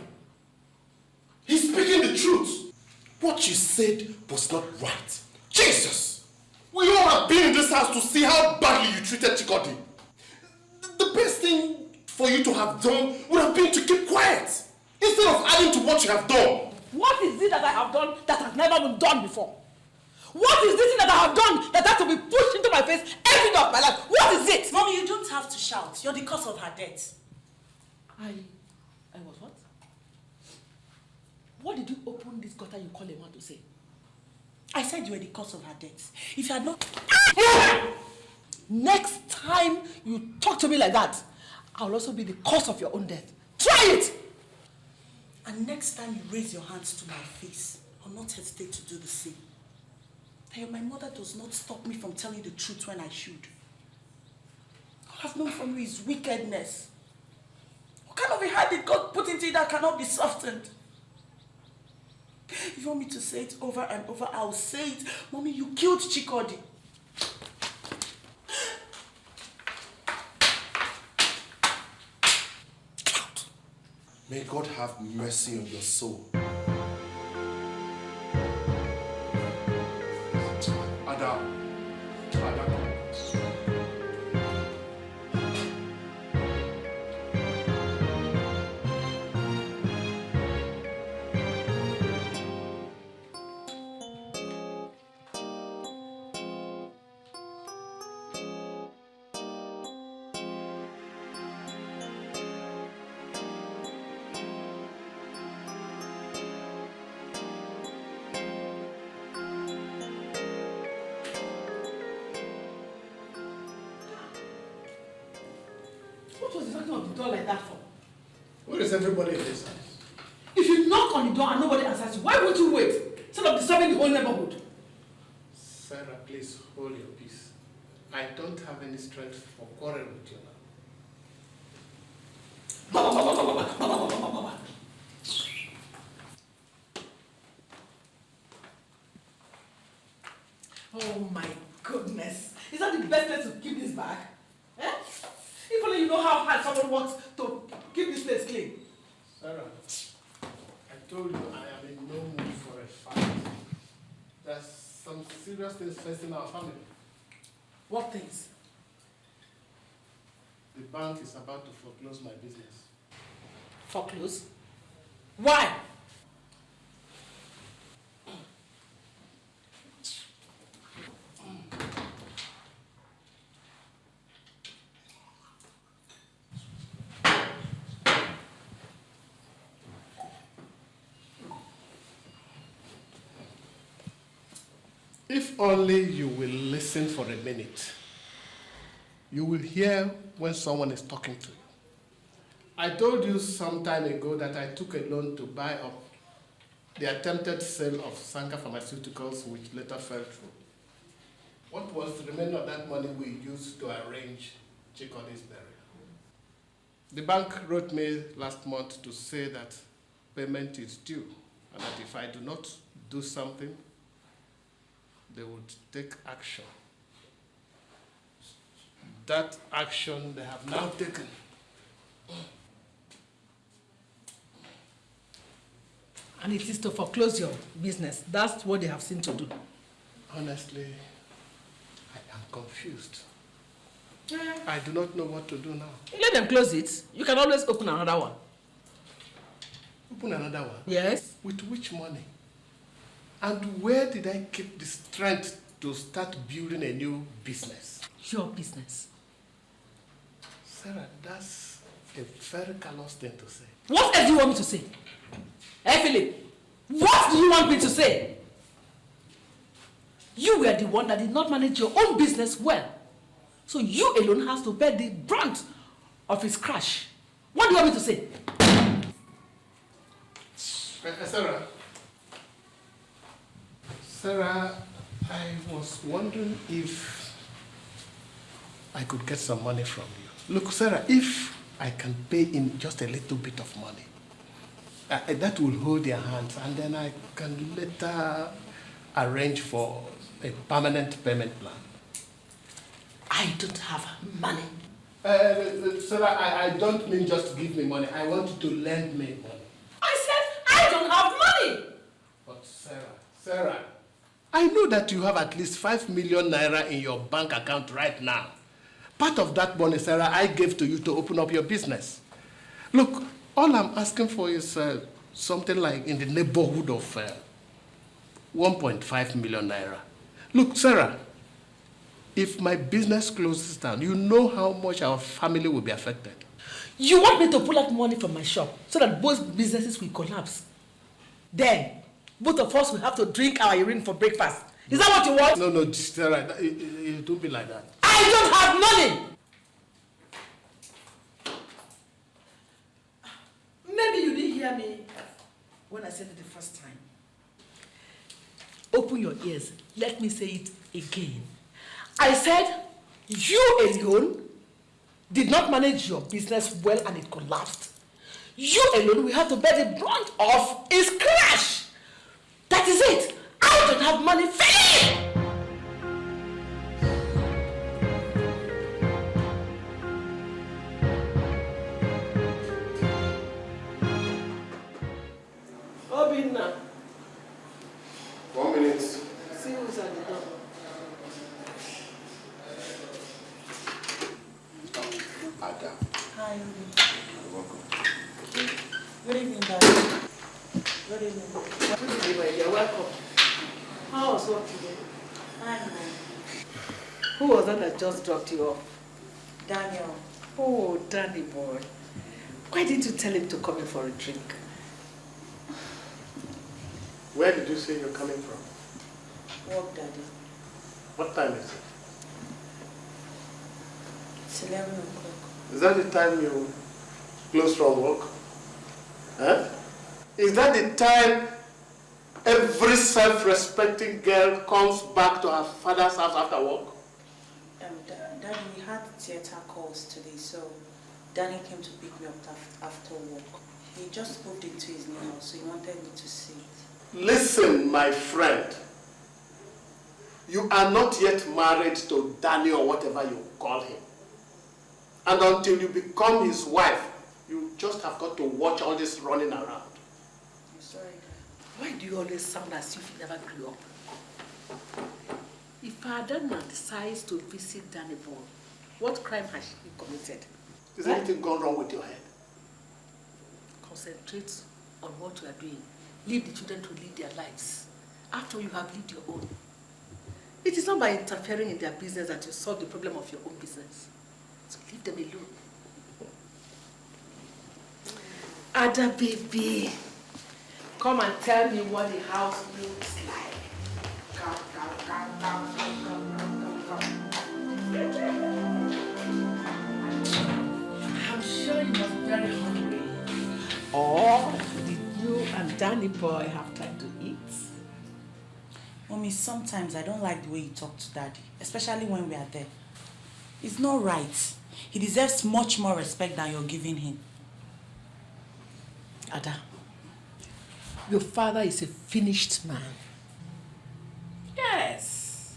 He's speaking the truth. What you said was not right. Jesus! We all have been in this house to see how badly you treated Chikodi. The best thing for you to have done would have been to keep quiet instead of adding to what you have done. What is it that I have done that has never been done before? What is this thing that I have done that has to be pushed into my face every day of my life? What is it? Mommy, you don't have to shout. You're the cause of her death. I was what? What did you open this gutter you call a man to say? I said you were the cause of her death. If you had not... Next time you talk to me like that, I'll also be the cause of your own death. Try it! And next time you raise your hands to my face, I'll not hesitate to do the same. Tayo, my mother does not stop me from telling the truth when I should. All I've known from you is wickedness. What kind of a heart did God put into it that cannot be softened? If you want me to say it over and over, I'll say it. Mommy, you killed Chikodi. May God have mercy on your soul. Adam. What was the knocking on the door like that for? Where is everybody in this house? If you knock on the door and nobody answers you, why won't you wait? Instead of disturbing the whole neighborhood. Sarah, please hold your peace. I don't have any strength for quarrel with you now. Oh my goodness. Is that the best place to keep this bag? Eh? If only you know how hard someone works to keep this place clean. Sarah, I told you I am in no mood for a fight. There's some serious things facing our family. What things? The bank is about to foreclose my business. Foreclose? Why? If only you will listen for a minute, you will hear when someone is talking to you. I told you some time ago that I took a loan to buy up the attempted sale of Sanka Pharmaceuticals, which later fell through. What was the remainder of that money we used to arrange Chikodi's burial? The bank wrote me last month to say that payment is due, and that if I do not do something, they would take action. That action they have now taken. And it is to foreclose your business. That's what they have seen to do. Honestly, I am confused. I do not know what to do now. You let them close it. You can always open another one. Open another one? Yes. With which money? And where did I keep the strength to start building a new business? Your business. Sarah, that's a very callous thing to say. What else do you want me to say? Hey, Philip, what do you want me to say? You were the one that did not manage your own business well. So you alone have to bear the brunt of his crash. What do you want me to say? Sarah, I was wondering if I could get some money from you. Look, Sarah, if I can pay in just a little bit of money, that will hold their hands, and then I can later arrange for a permanent payment plan. I don't have money. Sarah, I don't mean just to give me money. I want you to lend me money. I said I don't have money. But Sarah, I know that you have at least 5 million naira in your bank account right now. Part of that money, Sarah, I gave to you to open up your business. Look, all I'm asking for is something like in the neighborhood of 1.5 million naira. Look, Sarah, if my business closes down, you know how much our family will be affected. You want me to pull out money from my shop so that both businesses will collapse? Then, both of us will have to drink our urine for breakfast. Is that what you want? No, Sarah, it don't be like that. I don't have money! Maybe you didn't hear me when I said it the first time. Open your ears. Let me say it again. I said, you alone did not manage your business well and it collapsed. You alone will have to bear the brunt of its crash. That is it. I don't have money. Finish! Obinna. 1 minute. See who's at the door. Ada. Hi. You're welcome. Good evening, Daddy. Good evening. Good evening, my dear. Welcome. How was work today? Fine, Who was that just dropped you off? Daniel. Oh, Danny boy. Why didn't you tell him to come in for a drink? Where did you say you're coming from? Work, Daddy. What time is it? It's 11 o'clock. Is that the time you close from work? Huh? Is that the time every self-respecting girl comes back to her father's house after work? Daddy, we had theater calls today, so Danny came to pick me up after work. He just moved into his new house, so he wanted me to see it. Listen, my friend. You are not yet married to Danny or whatever you call him. And until you become his wife, you just have got to watch all this running around. I'm sorry, Dad. Why do you always sound as if you never grew up? If Adana decides to visit Danny Boy, what crime has she committed? Is anything gone wrong with your head? Concentrate on what you are doing. Leave the children to live their lives after you have lived your own. It is not by interfering in their business that you solve the problem of your own business. So leave them alone. Ada baby, come and tell me what the house looks like. Come. I'm sure you must be very hungry. Or did you and Danny boy have time to eat? Mommy, sometimes I don't like the way you talk to Daddy, especially when we are there. It's not right. He deserves much more respect than you're giving him. Ada, your father is a finished man. Yes.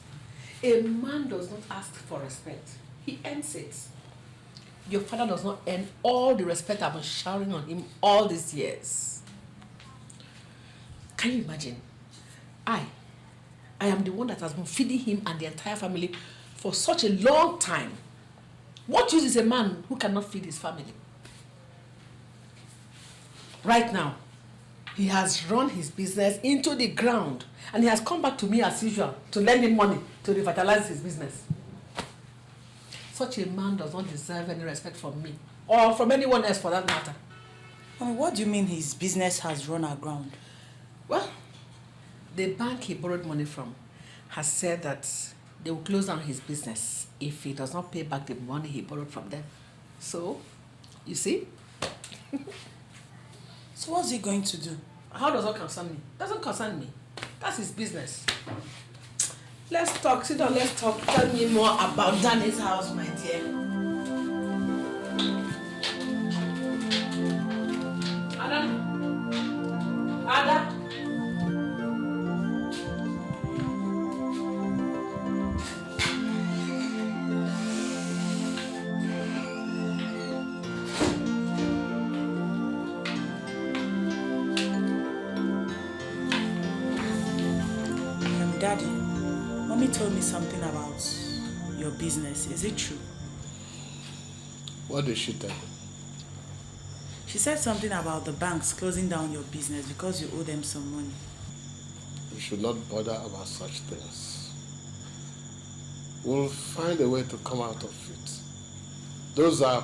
A man does not ask for respect. He earns it. Your father does not earn all the respect I've been showering on him all these years. Can you imagine? I am the one that has been feeding him and the entire family for such a long time. What use is a man who cannot feed his family? Right now, he has run his business into the ground and he has come back to me as usual to lend him money to revitalize his business. Such a man does not deserve any respect from me or from anyone else for that matter. I mean, what do you mean his business has run aground? Well, the bank he borrowed money from has said that they will close down his business if he does not pay back the money he borrowed from them. So, you see? So what's he going to do? How does that concern me? Doesn't concern me. That's his business. Let's talk. Sit down, let's talk. Tell me more about Danny's house, my dear. Ada? Daddy, Mommy told me something about your business. Is it true? What did she tell you? She said something about the banks closing down your business because you owe them some money. You should not bother about such things. We'll find a way to come out of it. Those are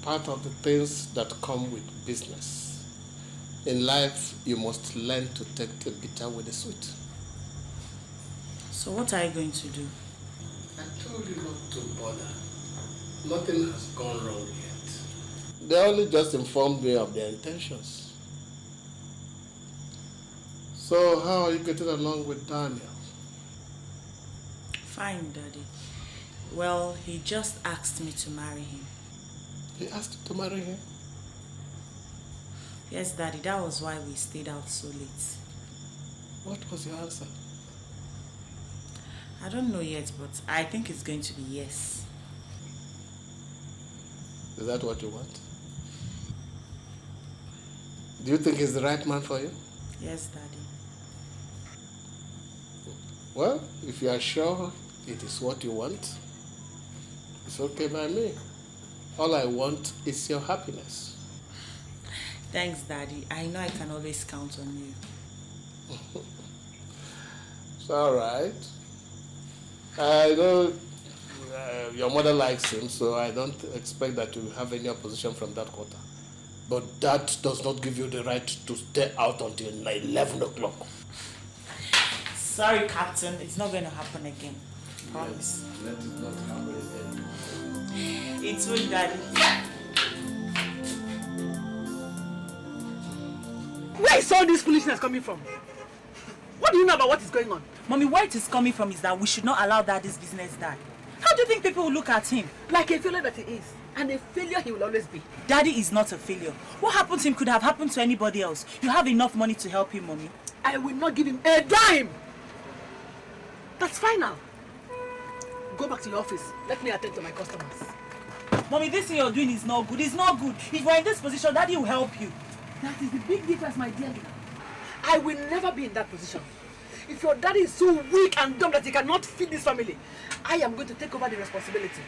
part of the things that come with business. In life, you must learn to take the bitter with the sweet. So what are you going to do? I told you not to bother. Nothing has gone wrong yet. They only just informed me of their intentions. So how are you getting along with Daniel? Fine, Daddy. Well, he just asked me to marry him. He asked you to marry him? Yes, Daddy, that was why we stayed out so late. What was your answer? I don't know yet, but I think it's going to be yes. Is that what you want? Do you think he's the right man for you? Yes, Daddy. Well, if you are sure it is what you want, it's okay by me. All I want is your happiness. Thanks, Daddy. I know I can always count on you. It's all right. I know your mother likes him, so I don't expect that you have any opposition from that quarter. But that does not give you the right to stay out until 11 o'clock. Sorry, Captain. It's not going to happen again. Promise. Let it not happen again. It's will, Daddy. Where is all this foolishness coming from? What do you know about what is going on? Mommy, where it is coming from is that we should not allow Daddy's business die. How do you think people will look at him? Like a failure that he is. And a failure he will always be. Daddy is not a failure. What happened to him could have happened to anybody else. You have enough money to help him, Mommy. I will not give him a dime. That's final. Go back to your office. Let me attend to my customers. Mommy, this thing you're doing is not good. It's not good. If you're in this position, Daddy will help you. That is the big difference, my dear. I will never be in that position. If your daddy is so weak and dumb that he cannot feed this family, I am going to take over the responsibility.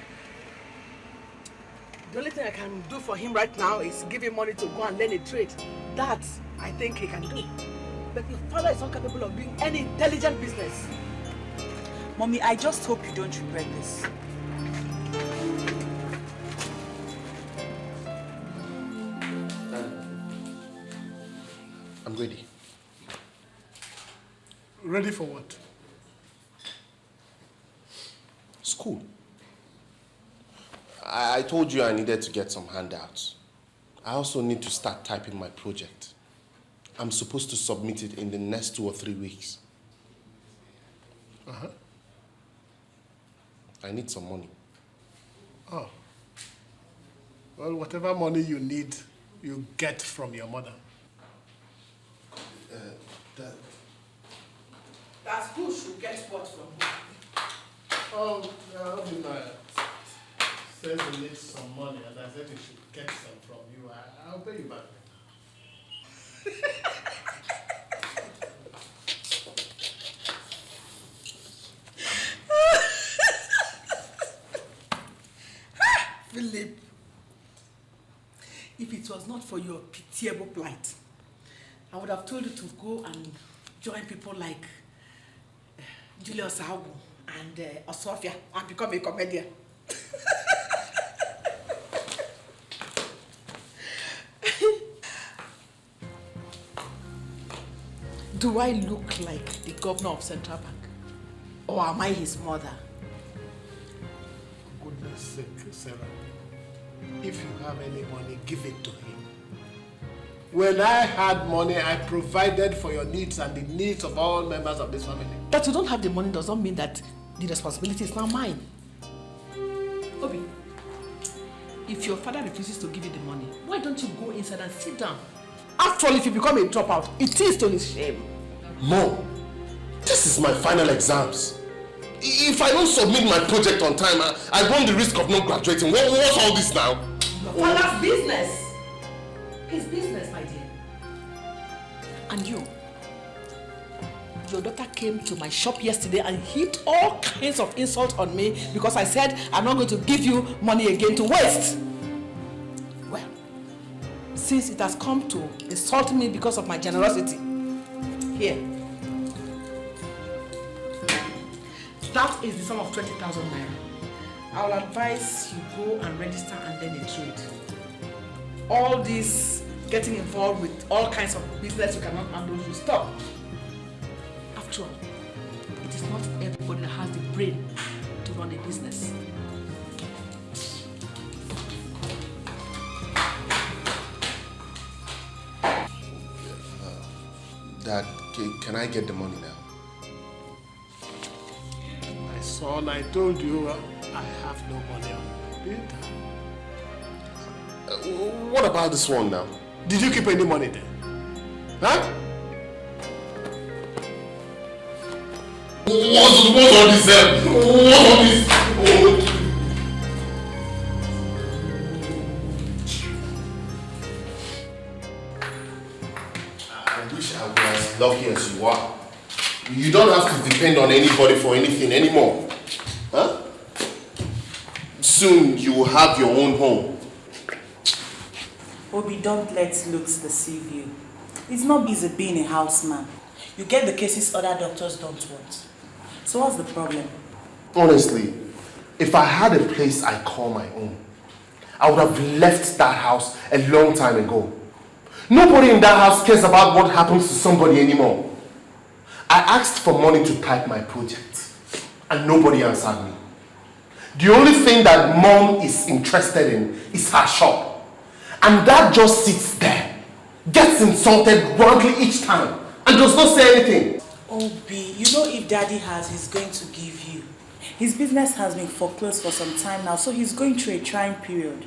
The only thing I can do for him right now is give him money to go and learn a trade. That, I think he can do. But your father is not capable of doing any intelligent business. Mommy, I just hope you don't regret this. I'm ready. Ready for what? School. I told you I needed to get some handouts. I also need to start typing my project. I'm supposed to submit it in the next 2 or 3 weeks. Uh-huh. I need some money. Oh. Well, whatever money you need, you get from your mother. That's who should get what from who. Oh, Obinna says he needs some money, and I said he should get some from you. I'll pay you back. Philip, if it was not for your pitiable plight, I would have told you to go and join people like Julius Agu and Osofia and become a comedian. Do I look like the governor of Central Bank? Or am I his mother? For goodness sake, Sarah, if you have any money, give it to him. When I had money, I provided for your needs and the needs of all members of this family. That you don't have the money does not mean that the responsibility is now mine. Obi, if your father refuses to give you the money, why don't you go inside and sit down? After all, if you become a dropout, it is to his shame. Mom, this is my final exams. If I don't submit my project on time, I run the risk of not graduating. What's all this now? Your father's business. His business, my dear. And you, your daughter came to my shop yesterday and heaped all kinds of insults on me because I said I'm not going to give you money again to waste. Well, since it has come to insult me because of my generosity, here. That is the sum of 20,000 naira. I will advise you go and register and then a trade. All this getting involved with all kinds of business you cannot handle, you stop. After all, it is not everybody that has the brain to run a business. Dad, can I get the money now? My son, I told you I have no money on me. What about this one now? Did you keep any money there? Huh? What's all this? What's all this? Oh. I wish I was as lucky as you are. You don't have to depend on anybody for anything anymore. Huh? Soon you will have your own home. Obi, don't let looks deceive you. It's not easy being a houseman. You get the cases other doctors don't want. So what's the problem? Honestly, if I had a place I call my own, I would have left that house a long time ago. Nobody in that house cares about what happens to somebody anymore. I asked for money to type my project, and nobody answered me. The only thing that Mom is interested in is her shop. And that just sits there, gets insulted roundly each time, and does not say anything. Obi, you know if Daddy has, he's going to give you. His business has been foreclosed for some time now, so he's going through a trying period.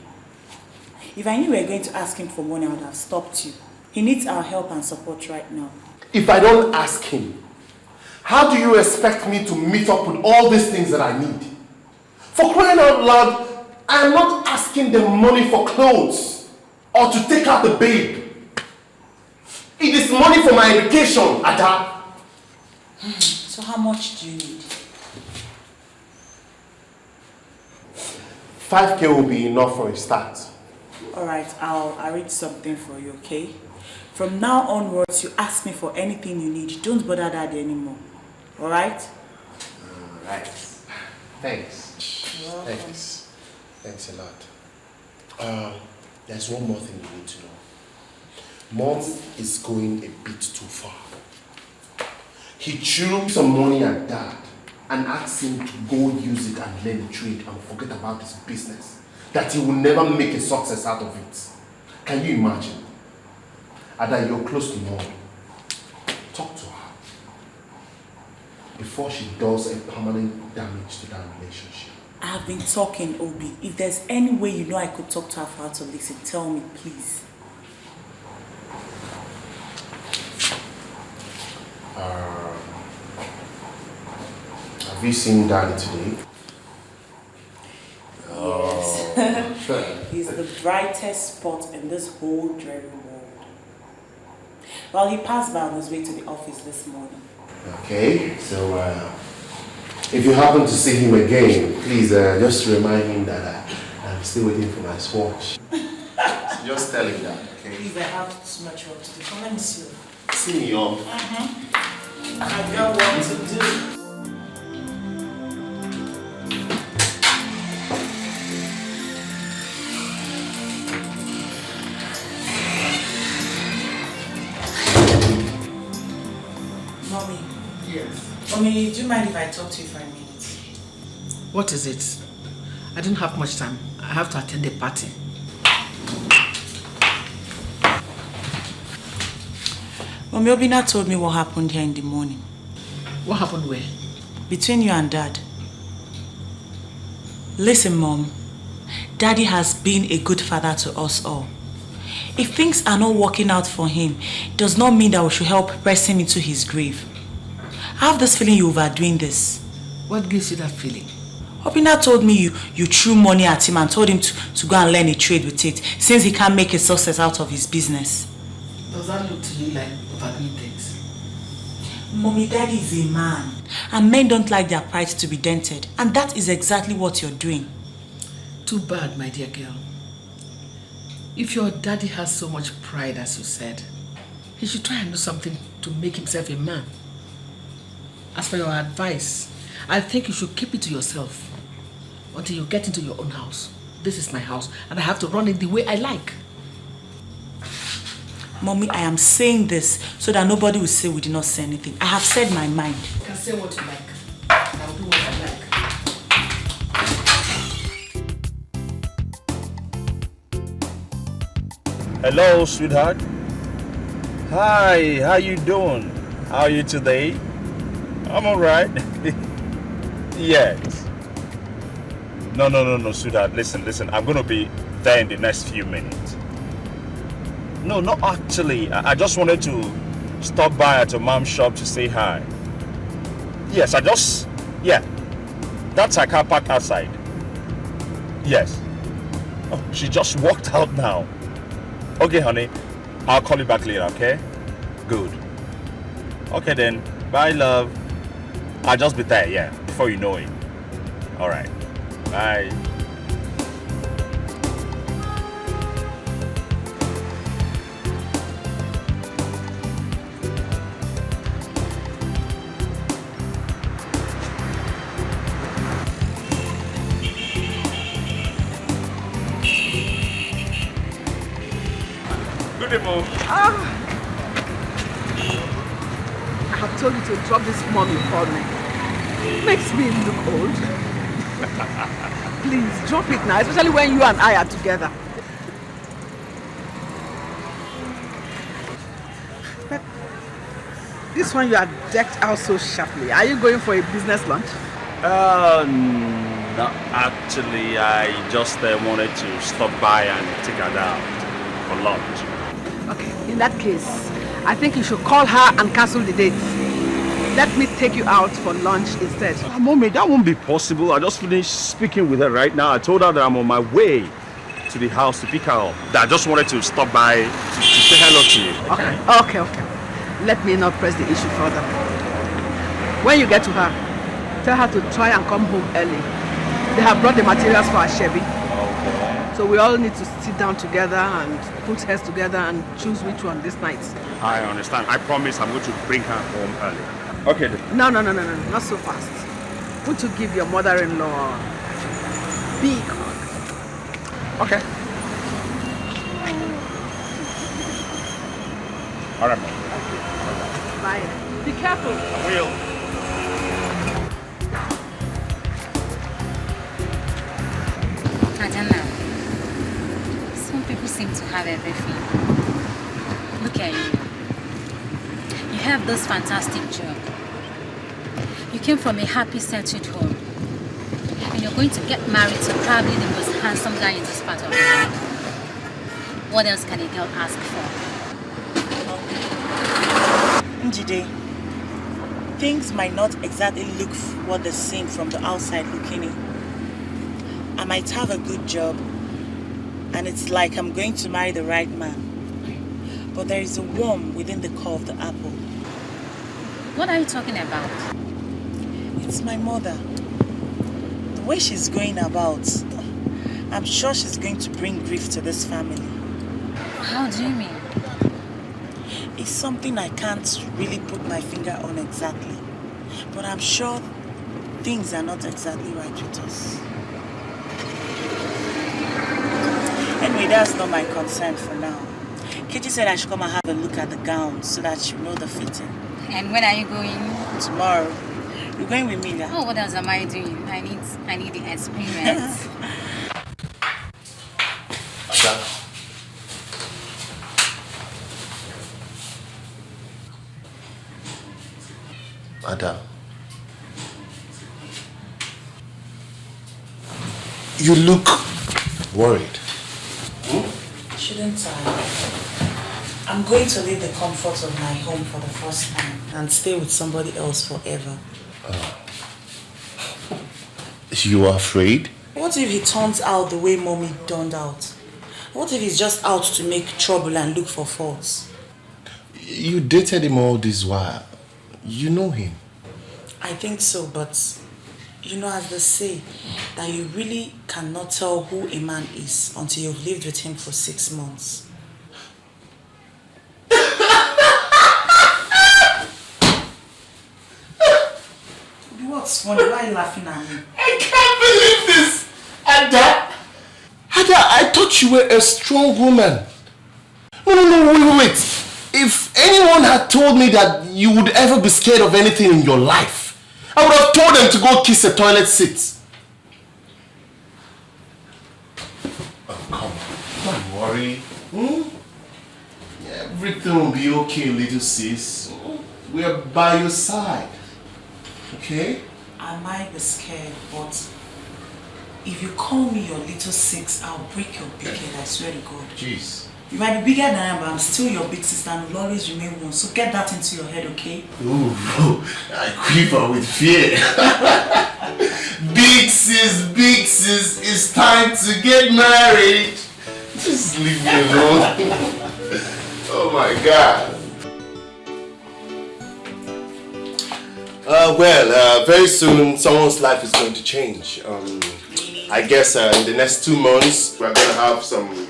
If I knew we were going to ask him for money, I would have stopped you. He needs our help and support right now. If I don't ask him, how do you expect me to meet up with all these things that I need? For crying out loud, I am not asking them money for clothes or to take out the babe. It is money for my education, Ada. So how much do you need? 5K will be enough for a start. Alright, I'll arrange something for you, okay? From now onwards, you ask me for anything you need. Don't bother Daddy anymore. Alright? Alright. Thanks. Thanks. Thanks a lot. There's one more thing you need to know. Mom is going a bit too far. He threw some money at Dad and asked him to go use it and learn the trade and forget about his business. That he will never make a success out of it. Can you imagine? Ada, you're close to Mom. Talk to her before she does a permanent damage to that relationship. I have been talking, Obi. If there's any way you know I could talk to her for her to listen, tell me, please. Have you seen Daddy today? Yes. He's the brightest spot in this whole dreary world. Well, he passed by on his way to the office this morning. Okay, so if you happen to see him again, please just remind him that I'm still waiting for my swatch. So just tell him that, okay? Please, I have too much work to do. Come, let me see you. See me off. I've got work to do. Mommy. Yes. Mommy, do you mind if I talk to you for a minute? What is it? I don't have much time. I have to attend a party. Mommy, Obina told me what happened here in the morning. What happened where? Between you and Dad. Listen, Mom. Daddy has been a good father to us all. If things are not working out for him, it does not mean that we should help press him into his grave. I have this feeling you're overdoing this. What gives you that feeling? Obina told me you threw money at him and told him to go and learn a trade with it, since he can't make a success out of his business. Does that look to you like overdoing things? Mommy, Daddy is a man. And men don't like their pride to be dented. And that is exactly what you're doing. Too bad, my dear girl. If your daddy has so much pride, as you said, he should try and do something to make himself a man. As for your advice, I think you should keep it to yourself until you get into your own house. This is my house, and I have to run it the way I like. Mommy, I am saying this so that nobody will say we did not say anything. I have said my mind. You can say what you like. I'll do what I like. Hello, sweetheart. Hi, how you doing? How are you today? I'm alright. Yes. No, sweetheart. Listen. I'm gonna be there in the next few minutes. No, not actually. I just wanted to stop by at your mom's shop to say hi. Yes, yeah. That's her car parked outside. Yes. Oh, she just walked out now. Okay, honey. I'll call you back later, okay? Good. Okay then. Bye, love. I'll just be there, yeah, before you know it. Alright. Bye. Good day, Mom. I have told you to drop this mommy for me. Makes me look old. Please, drop it now, especially when you and I are together. But this one you are decked out so sharply. Are you going for a business lunch? No, actually, I just wanted to stop by and take her out for lunch. Okay, in that case, I think you should call her and cancel the date. Let me take you out for lunch instead. Mommy, that won't be possible. I just finished speaking with her right now. I told her that I'm on my way to the house to pick her up. That I just wanted to stop by to say hello to you. Okay. Let me not press the issue further. When you get to her, tell her to try and come home early. They have brought the materials for our Chevy. Okay. So we all need to sit down together and put heads together and choose which one this night. I understand. I promise I'm going to bring her home early. Okay then. No, not so fast. Want to give your mother-in-law a big hug. Okay. All right, Mom. Bye. Be careful. I will. I don't know. Some people seem to have everything. Look at you. You have this fantastic job. You came from a happy, settled home. And you're going to get married to probably the most handsome guy in this part of the world. What else can a girl ask for? Njide, things might not exactly look what they seem from the outside looking in. I might have a good job, and it's like I'm going to marry the right man. But there is a worm within the core of the apple. What are you talking about? It's my mother. The way she's going about, I'm sure she's going to bring grief to this family. How do you mean? It's something I can't really put my finger on exactly. But I'm sure things are not exactly right with us. Anyway, that's not my concern for now. Nkechi said I should come and have a look at the gown so that you know the fitting. And when are you going? Tomorrow. You're going with me, yeah? Oh, what else am I doing? I need the experience. Ada. Ada. You look worried. Shouldn't I? I'm going to leave the comfort of my home for the first time and stay with somebody else forever. You are afraid? What if he turns out the way Mommy turned out? What if he's just out to make trouble and look for faults? You dated him all this while. You know him. I think so, but you know, as they say, that you really cannot tell who a man is until you've lived with him for 6 months. What's funny? Why are you laughing at me? I can't believe this! Ada! I thought you were a strong woman. No, wait. If anyone had told me that you would ever be scared of anything in your life, I would have told them to go kiss a toilet seat. Oh, come on. Don't worry. Everything will be okay, little sis. We are by your side. Okay? I might be scared, but if you call me your little six, I'll break your big head, I swear to God. Jeez. You might be bigger than I am, but I'm still your big sister and will always remain one. So get that into your head, okay? Ooh, I quiver with fear. Big sis, it's time to get married. Just leave me alone. Oh my God. Very soon someone's life is going to change. I guess in the next 2 months we're going to have some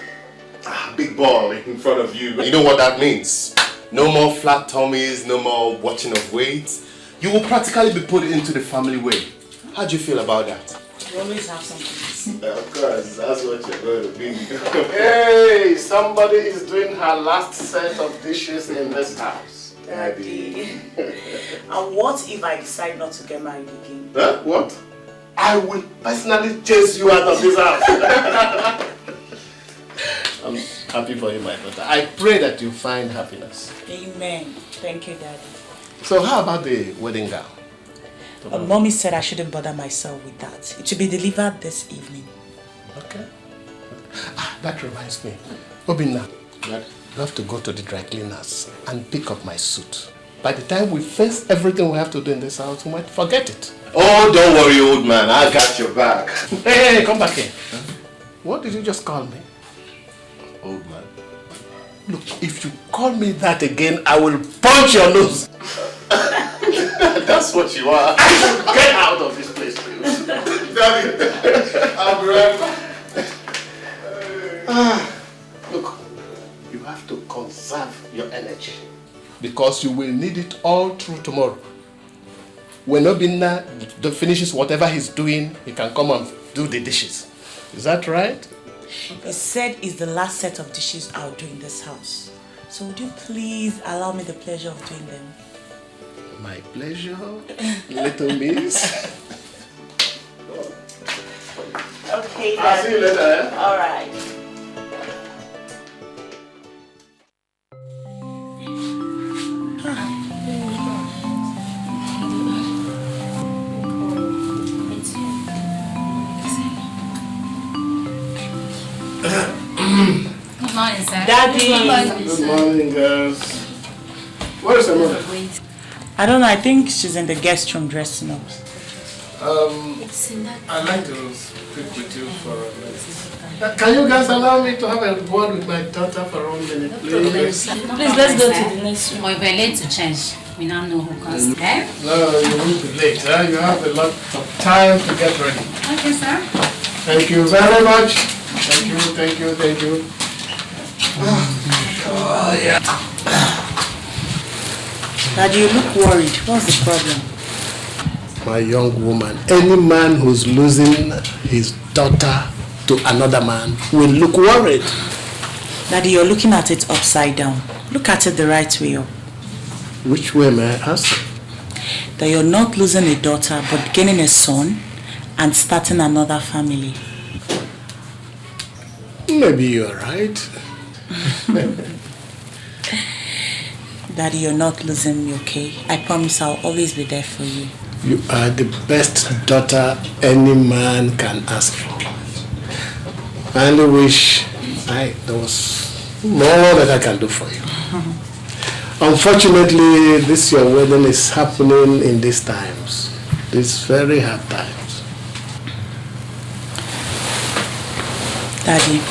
big ball in front of you. You know what that means? No more flat tummies, no more watching of weight. You will practically be put into the family way. How do you feel about that? You always have something to say. Of course, that's what you're going to be. Hey, somebody is doing her last set of dishes in this house. Daddy. And what if I decide not to get married again? Huh? What? I will personally chase you out of this house. I'm happy for you, my daughter. I pray that you find happiness. Amen. Thank you, Daddy. So how about the wedding gown? Mommy said I shouldn't bother myself with that. It should be delivered this evening. Okay. That reminds me. Obinna, you have to go to the dry cleaners and pick up my suit. By the time we face everything we have to do in this house, we might forget it. Oh, don't worry, old man. I got your back. Hey, come back here. Huh? What did you just call me? Old man. Look, if you call me that again, I will punch your nose. That's what you are. Get out of this place, please. Daddy, I'll be right back. Look, you have to conserve your energy because you will need it all through tomorrow. When Obinna finishes whatever he's doing, he can come and do the dishes. Is that right? He said it's the last set of dishes I'll do in this house. So would you please allow me the pleasure of doing them? My pleasure, little miss. Okay, I'll see you later. Eh? All right. Good morning, sir. Daddy. Good morning, girls. Where is your mother? I don't know. I think she's in the guest room dressing up. I'd like to speak with you for a minute. Can you guys allow me to have a word with my daughter for 1 minute, please? Please, let's go to the next room. We're late to change. We now know who comes. Okay? No, you won't be late. Huh? You have a lot of time to get ready. Okay, sir. Thank you very much. Thank you, thank you, thank you. Oh, yeah. Daddy, you look worried. What's the problem? My young woman, any man who's losing his daughter to another man will look worried. Daddy, you're looking at it upside down. Look at it the right way up. Which way, may I ask? That you're not losing a daughter, but gaining a son and starting another family. Maybe you're right. Daddy, you're not losing me, okay? I promise I'll always be there for you. You are the best daughter any man can ask for. I only wish there was more that I can do for you. Unfortunately, this your wedding is happening in these times. These very hard times. Daddy,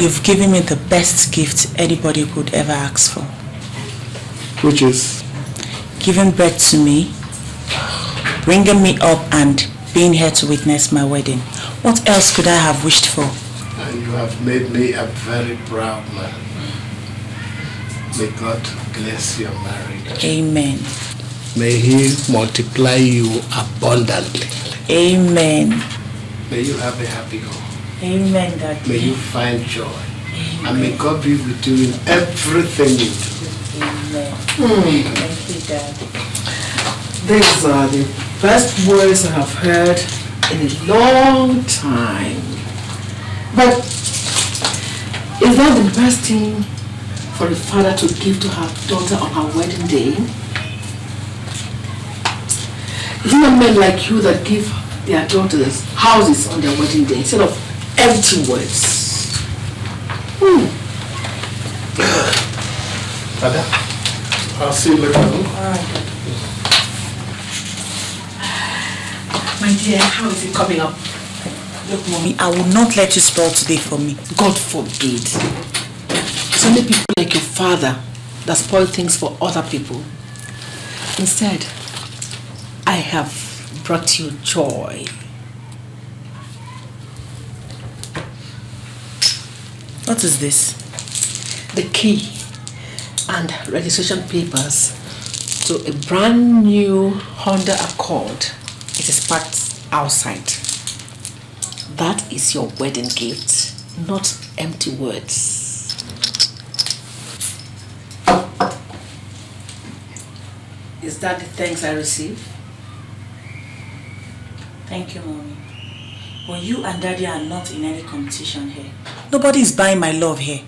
you've given me the best gift anybody could ever ask for. Which is? Giving birth to me, bringing me up and being here to witness my wedding. What else could I have wished for? And you have made me a very proud man. May God bless your marriage. Amen. May He multiply you abundantly. Amen. May you have a happy home. Amen, Daddy. May you find joy. Amen. And may God be with you in everything you do. Amen. Thank you, Daddy. These are the best words I have heard in a long time. But is that the best thing for a father to give to her daughter on her wedding day? Is it not men like you that give their daughters houses on their wedding day instead of empty words? Ada, I'll see you later. Alright. My dear, how is it coming up? Look, Mommy, I will not let you spoil today for me. God forbid. It's only people like your father that spoil things for other people. Instead, I have brought you joy. What is this? The key and registration papers to a brand new Honda Accord. It is parked outside. That is your wedding gift, not empty words. Is that the thanks I receive? Thank you, Mommy. But you and Daddy are not in any competition here. Nobody is buying my love here.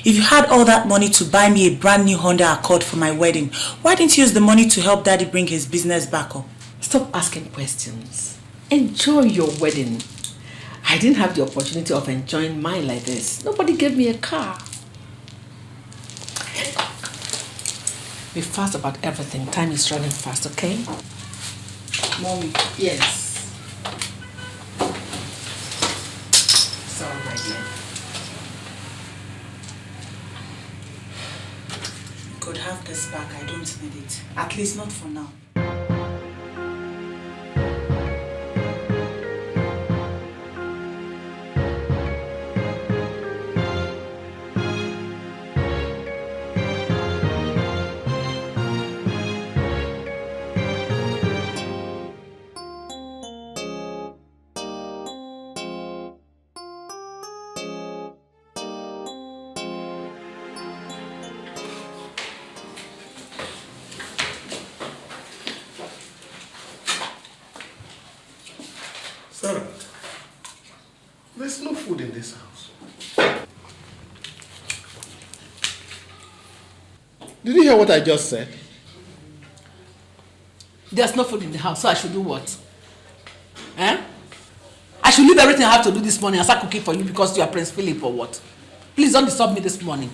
If you had all that money to buy me a brand new Honda Accord for my wedding, why didn't you use the money to help Daddy bring his business back up? Stop asking questions. Enjoy your wedding. I didn't have the opportunity of enjoying mine like this. Nobody gave me a car. Be fast about everything. Time is running fast, okay? Mommy. Yes. Sorry, my dear. You could have this back. I don't need it. At least not for now. Sarah, there's no food in this house. Did you hear what I just said? There's no food in the house, so I should do what? Eh? I should leave everything I have to do this morning and start cooking for you because you are Prince Philip or what? Please don't disturb me this morning.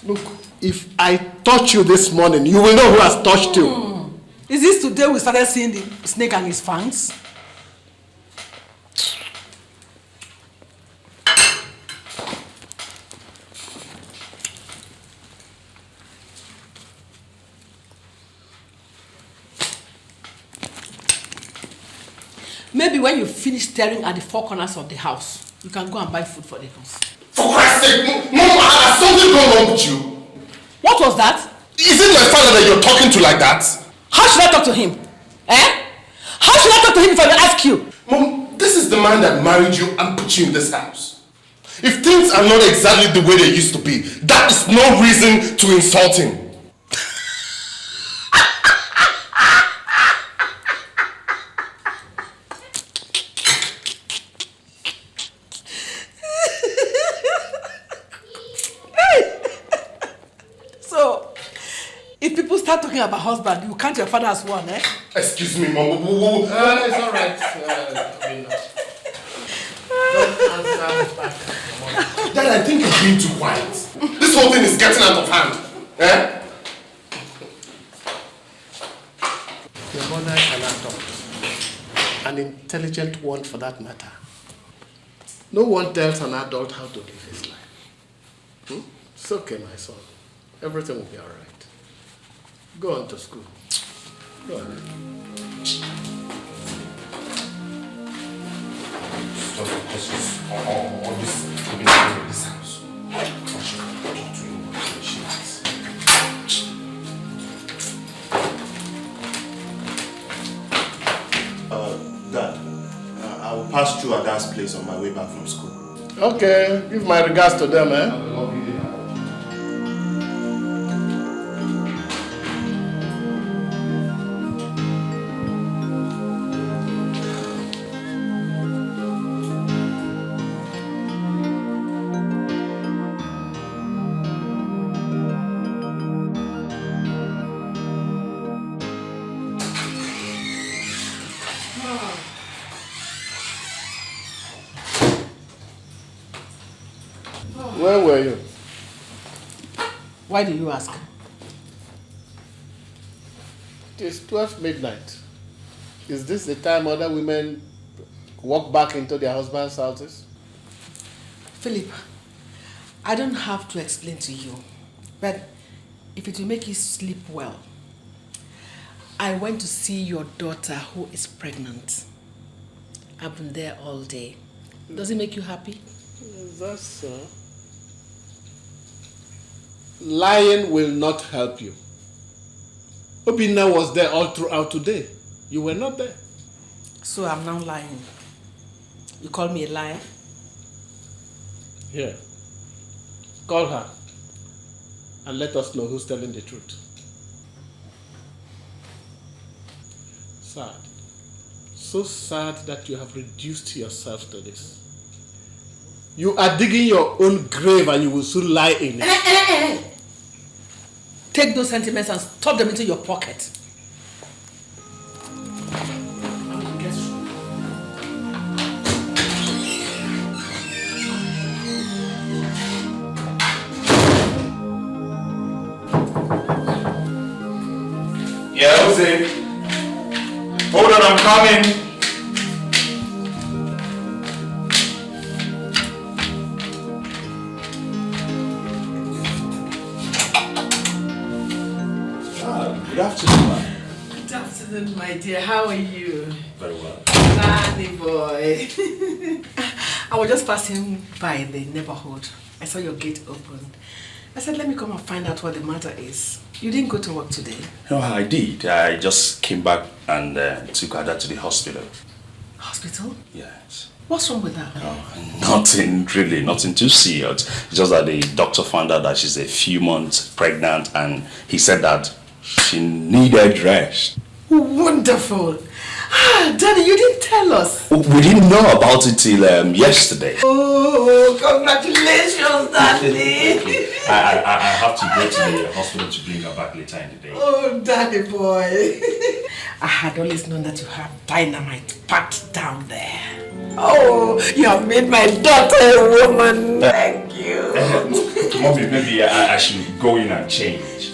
Look, if I touch you this morning, you will know who has touched you. Is this today we started seeing the snake and his fangs? Maybe when you finish staring at the four corners of the house, you can go and buy food for the house. For Christ's sake, Mom, has something gone wrong with you? What was that? Is it my father that you're talking to like that? How should I talk to him? Eh? How should I talk to him if I may ask you? Mom, this is the man that married you and put you in this house. If things are not exactly the way they used to be, that is no reason to insult him. If people start talking about husband, you count your father as one, eh? Excuse me, Mom. It's all right. Dad, I think you're being too quiet. This whole thing is getting out of hand. Eh? Your mother is an adult. An intelligent one for that matter. No one tells an adult how to live his life. It's okay, my son. Everything will be all right. Go on to school. Go on. Stop all this living in this house. Dad, I will pass through Ada's place on my way back from school. Okay, give my regards to them, eh? Where were you? Why do you ask? It is 12 midnight. Is this the time other women walk back into their husbands' houses? Philip, I don't have to explain to you, but if it will make you sleep well, I went to see your daughter who is pregnant. I've been there all day. Does it make you happy? That's so. Lying will not help you. Obinna was there all throughout today. You were not there. So I'm now lying. You call me a liar? Here. Call her and let us know who's telling the truth. Sad. So sad that you have reduced yourself to this. You are digging your own grave and you will soon lie in it. Take those sentiments and stuff them into your pocket. Yeah, Jose. Hold on, I'm coming. Good afternoon, ma'am. Good afternoon, my dear. How are you? Very well. Nanny boy. I was just passing by the neighborhood. I saw your gate open. I said, let me come and find out what the matter is. You didn't go to work today? No, I did. I just came back and took her to the hospital. Hospital? Yes. What's wrong with her? Nothing really, nothing too serious. It's just that the doctor found out that she's a few months pregnant and he said that she needed rest. Wonderful. Daddy, you didn't tell us. We didn't know about it till yesterday. Oh, congratulations, Daddy. I have to go to the hospital to bring her back later in the day. Oh, Daddy boy. I had always known that you have dynamite packed down there. Oh, you have made my daughter a woman. Thank you. Mommy, maybe I should go in and change.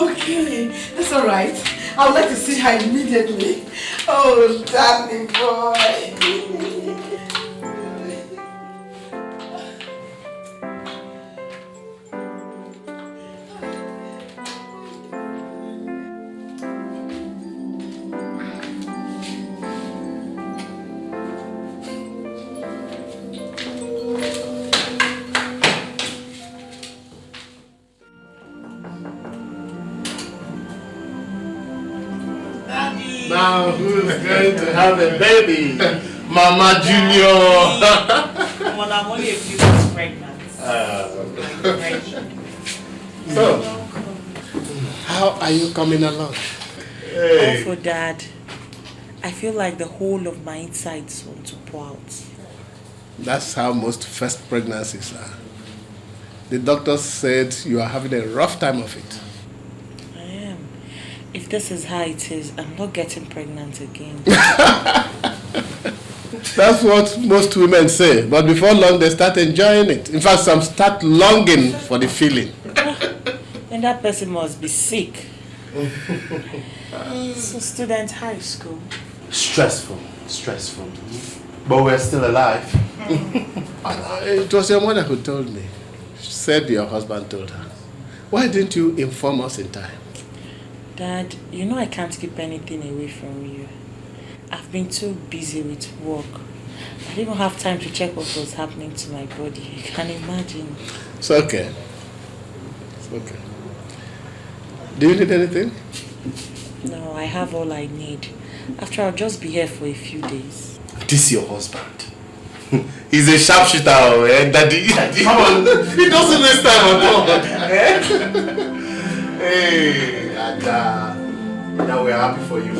Okay, that's all right. I would like to see her immediately. Oh, darling boy. Now who's going to have a baby? Mama Junior. Well, I'm only a few months pregnant. So, how are you coming along? Hey. Oh, for Dad, I feel like the whole of my insides want to pour out. That's how most first pregnancies are. The doctor said you are having a rough time of it. I am. If this is how it is, I'm not getting pregnant again. That's what most women say, but before long they start enjoying it. In fact, some start longing for the feeling. And that person must be sick. So student high school. Stressful. But we're still alive. It was your mother who told me. She said your husband told her. Why didn't you inform us in time? Dad, you know I can't keep anything away from you. I've been too busy with work. I didn't even have time to check what was happening to my body. You can imagine. It's okay. It's okay. Do you need anything? No, I have all I need. After I'll just be here for a few days. This is your husband. He's a sharpshooter, eh? Daddy. Come on. He doesn't waste time at all. Hey, Ada. Now we're happy for you.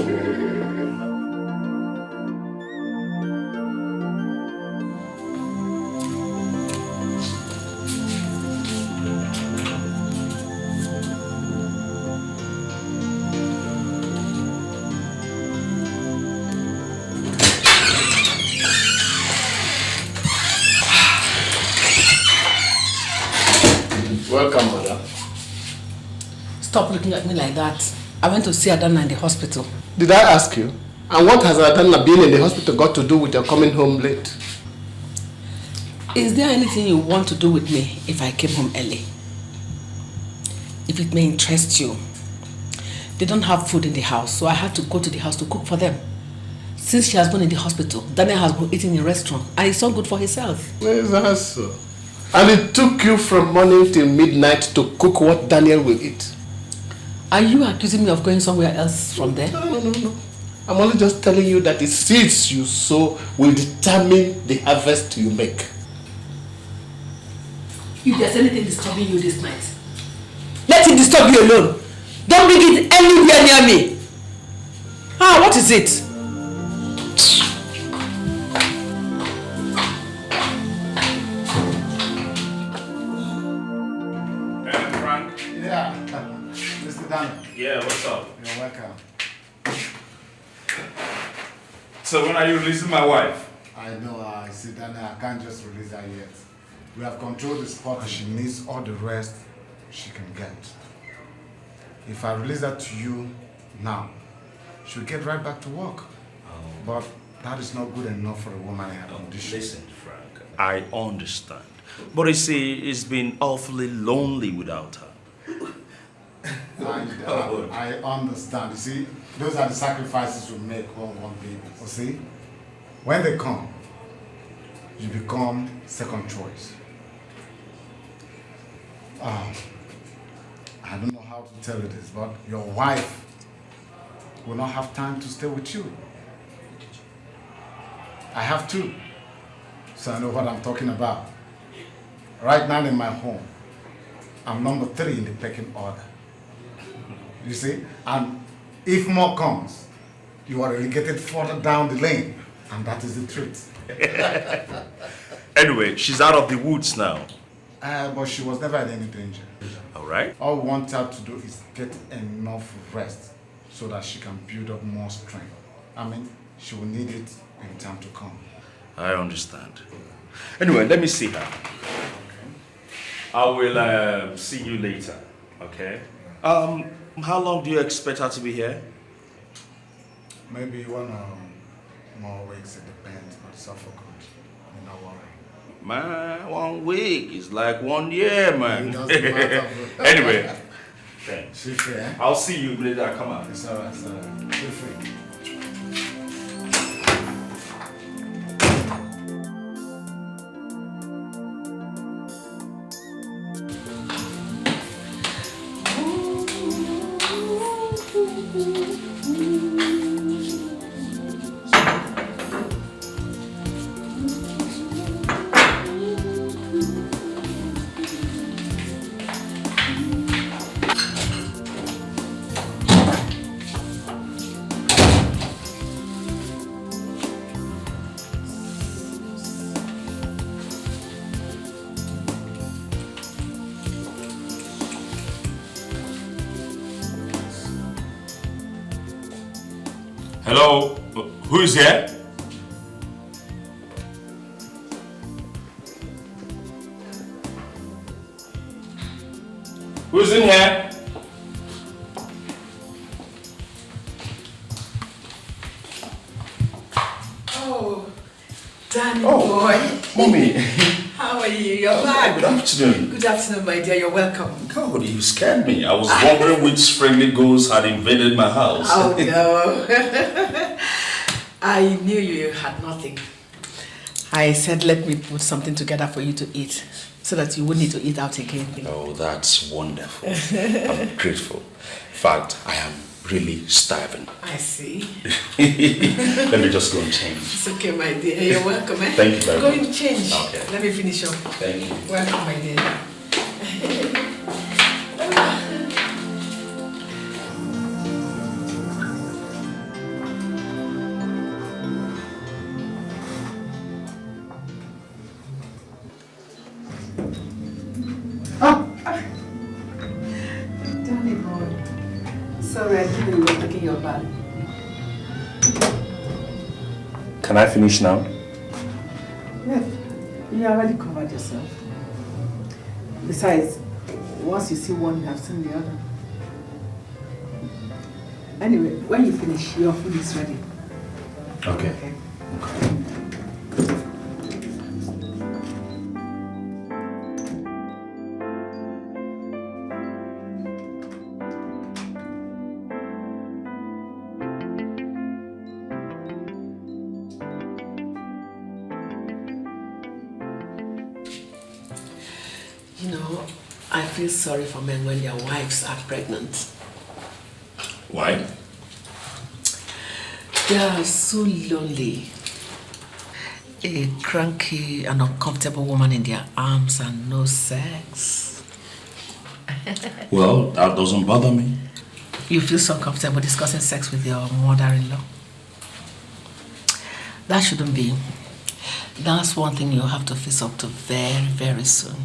stop looking at me like that. I went to see Adana in the hospital. Did I ask you? And what has Adana being in the hospital got to do with your coming home late? Is there anything you want to do with me if I came home early? If it may interest you, they don't have food in the house, so I had to go to the house to cook for them. Since she has been in the hospital, Daniel has been eating in a restaurant, and it's not good for his health. Is that so? And it took you from morning till midnight to cook what Daniel will eat? Are you accusing me of going somewhere else from there? No. I'm only just telling you that the seeds you sow will determine the harvest you make. If there's anything disturbing you this night, let it disturb you alone. Don't bring it anywhere near me. What is it? Frank? Yeah. Mr. Daniel. Yeah, what's up? You're welcome. So when are you releasing my wife? I know, see, Daniel, I can't just release her yet. We have controlled the spot and she needs all the rest she can get. If I release her to you now, she'll get right back to work. But that is not good enough for a woman in her condition. Listen, Frank, I understand. But you see, it's been awfully lonely without her. I understand. You see, those are the sacrifices we make when we want babies. You see, when they come, you become second choice. I don't know how to tell you this, but your wife will not have time to stay with you. I have two, so I know what I'm talking about. Right now in my home, I'm number 3 in the pecking order. You see? And if more comes, you are relegated further down the lane, and that is the truth. Anyway, she's out of the woods now. But she was never in any danger. All right. All we want her to do is get enough rest so that she can build up more strength. I mean, she will need it in time to come. I understand. Anyway, let me see her. I will see you later, okay? How long do you expect her to be here? Maybe 1 more weeks, it depends, but it's all for good. You don't worry. Man, 1 week is like 1 year, man. It doesn't matter. Anyway, thanks. Feel free, eh? I'll see you later. I come out. It's all right, Feel free. Hello? Who is here? Who's in here? Oh, Danny boy. Mommy. How are you? You're back. Good afternoon. Good afternoon, my dear. You're welcome. God, you scared me. I was wondering which friendly ghost had invaded my house. Oh, no. I knew you had nothing. I said, let me put something together for you to eat so that you wouldn't need to eat out again. Oh, that's wonderful. I'm grateful. In fact, I am really starving. I see. Let me just go and change. It's okay, my dear. You're welcome, eh? Thank you very much. Go and change. Okay. Let me finish up. Thank you. Welcome, my dear. Danny boy. Sorry, I didn't know you were taking your bath. Can I finish now? Yes, you already covered yourself. Besides, once you see one, you have seen the other. Anyway, when you finish, your food is ready. Okay. You know, I feel sorry for men when their wives are pregnant. Why? They are so lonely. A cranky and uncomfortable woman in their arms and no sex. Well, that doesn't bother me. You feel so comfortable discussing sex with your mother-in-law? That shouldn't be. That's one thing you'll have to face up to very, very soon.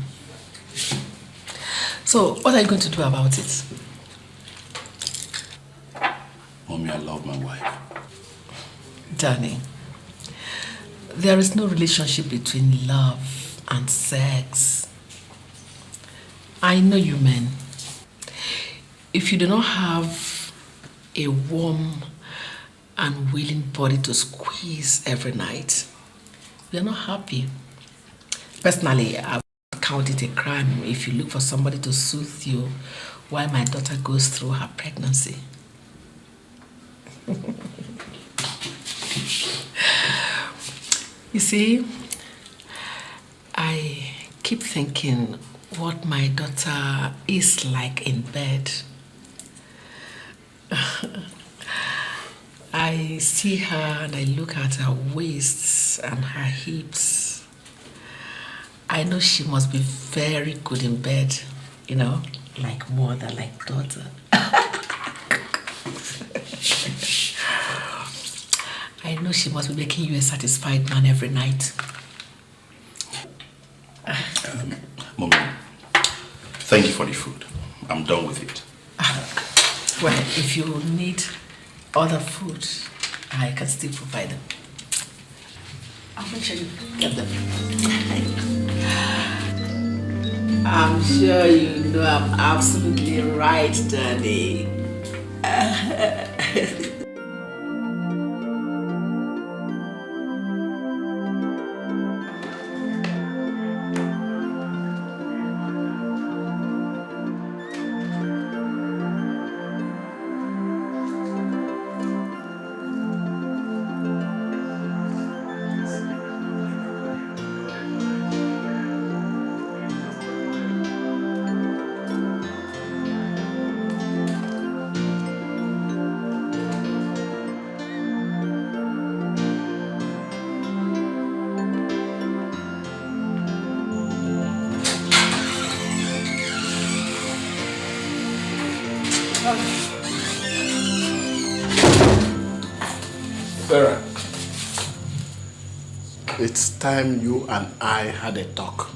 So, what are you going to do about it? Mommy, I love my wife. Danny, there is no relationship between love and sex. I know you men. If you do not have a warm and willing body to squeeze every night, you're not happy. Personally, I would count it a crime if you look for somebody to soothe you while my daughter goes through her pregnancy. You see, I keep thinking what my daughter is like in bed. I see her and I look at her waists and her hips. I know she must be very good in bed, you know, like mother, like daughter. I know she must be making you a satisfied man every night. Mommy, thank you for the food. I'm done with it. Well, if you need other food, I can still provide them. I'll make sure you get them. I'm sure you know I'm absolutely right, Danny. Sarah, it's time you and I had a talk.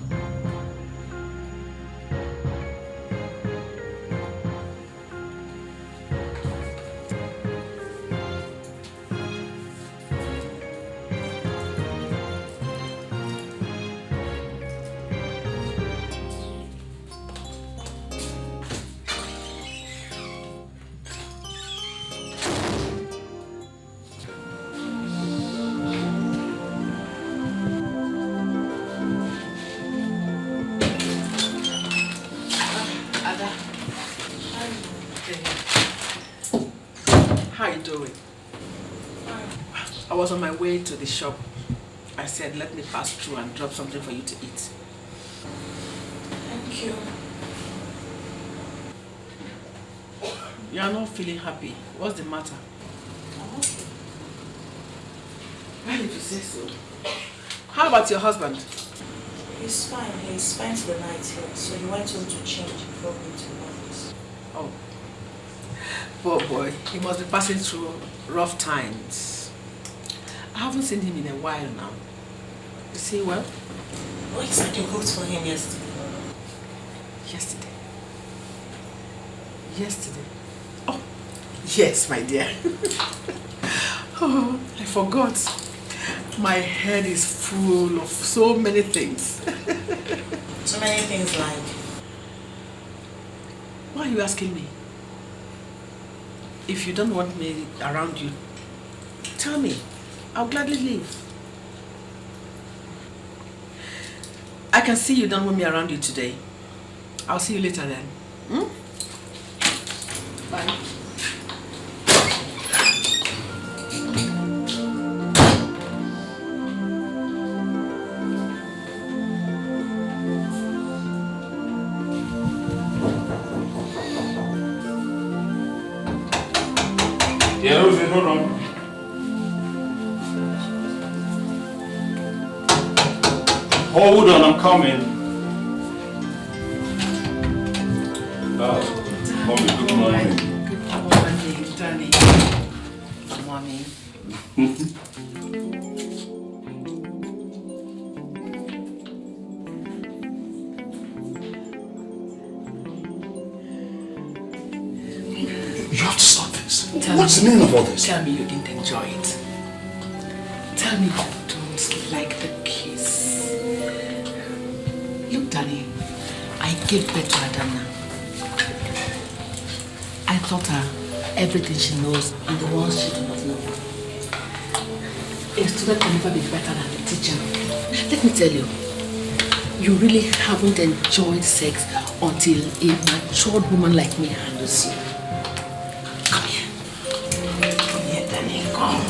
How you doing? I was on my way to the shop. I said, let me pass through and drop something for you to eat. Thank you. You are not feeling happy. What's the matter? Why did you say so? How about your husband? He's fine. He spent the night here, so he went home to change before going to the office. Oh. Poor boy. He must be passing through rough times. I haven't seen him in a while now. Is he well? Oh, he said you wrote for him yesterday. Yesterday? Yesterday? Oh, yes, my dear. Oh, I forgot. My head is full of so many things. So many things like? Why are you asking me? If you don't want me around you, tell me. I'll gladly leave. I can see you don't want me around you today. I'll see you later then. Bye. Yeah, Rosie, hold on. Hold on, I'm coming. Oh, mommy, good morning. Good morning, Danny. Good morning. You have to stop this. What's the meaning of all this? Tell me you didn't enjoy it. Tell me you don't like the kiss. Look, Danny, I gave birth to Adana. I taught her everything she knows and the ones she does not know. A student can never be better than a teacher. Let me tell you, you really haven't enjoyed sex until a matured woman like me handles you. Come here. Come here, Danny. Come.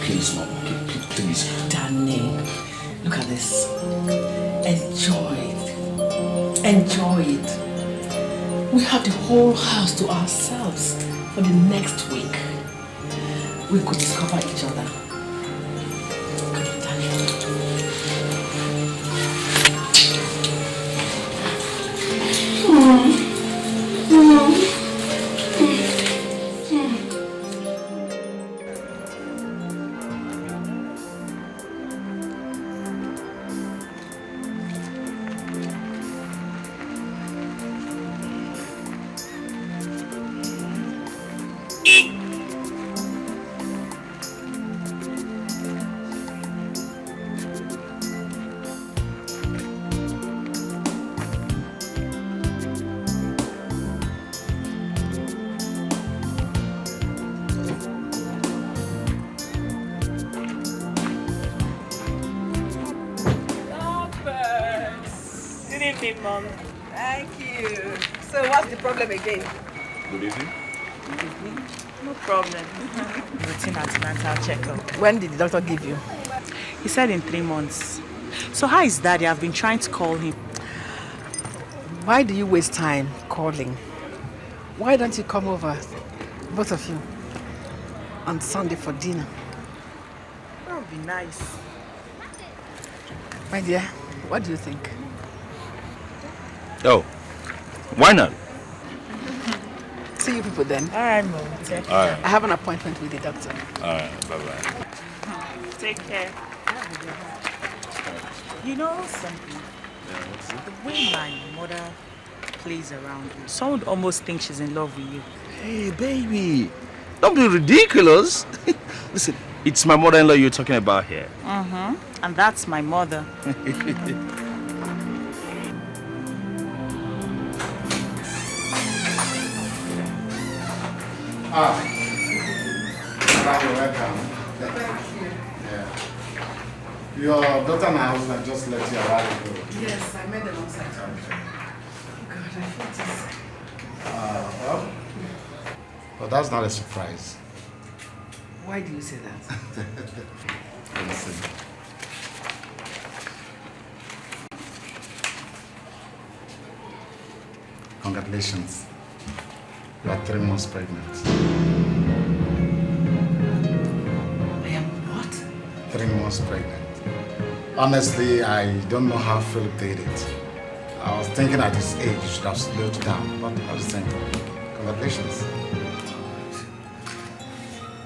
Please, Mom. Please. Danny, look at this. Enjoy it. Enjoy it. We have the whole house to ourselves for the next week. We could discover each other. Come on, Danny. Mom. Thank you. So what's the problem again? Good evening. Good evening. No problem. Routine antenatal checkup. When did the doctor give you? He said in 3 months. So how is Daddy? I've been trying to call him. Why do you waste time calling? Why don't you come over, both of you, on Sunday for dinner? That would be nice. My dear, what do you think? Oh, why not? See you people then. All right, Mom. All right. I have an appointment with the doctor. All right, bye-bye. Take care. You know something? The way my mother plays around you, someone would almost think she's in love with you. Hey, baby, don't be ridiculous. Listen, it's my mother-in-law you're talking about here. Mm-hmm. And that's my mother. Ah, you're welcome. Thank you. Yeah. Your daughter and her husband just let you arrive ago. Yes, I met them outside. God, I felt this. Well, that's not a surprise. Why do you say that? Listen. Congratulations. You are 3 months pregnant. I am what? 3 months pregnant. Honestly, I don't know how Philip did it. I was thinking at his age, you should have slowed down, but I was thinking, congratulations.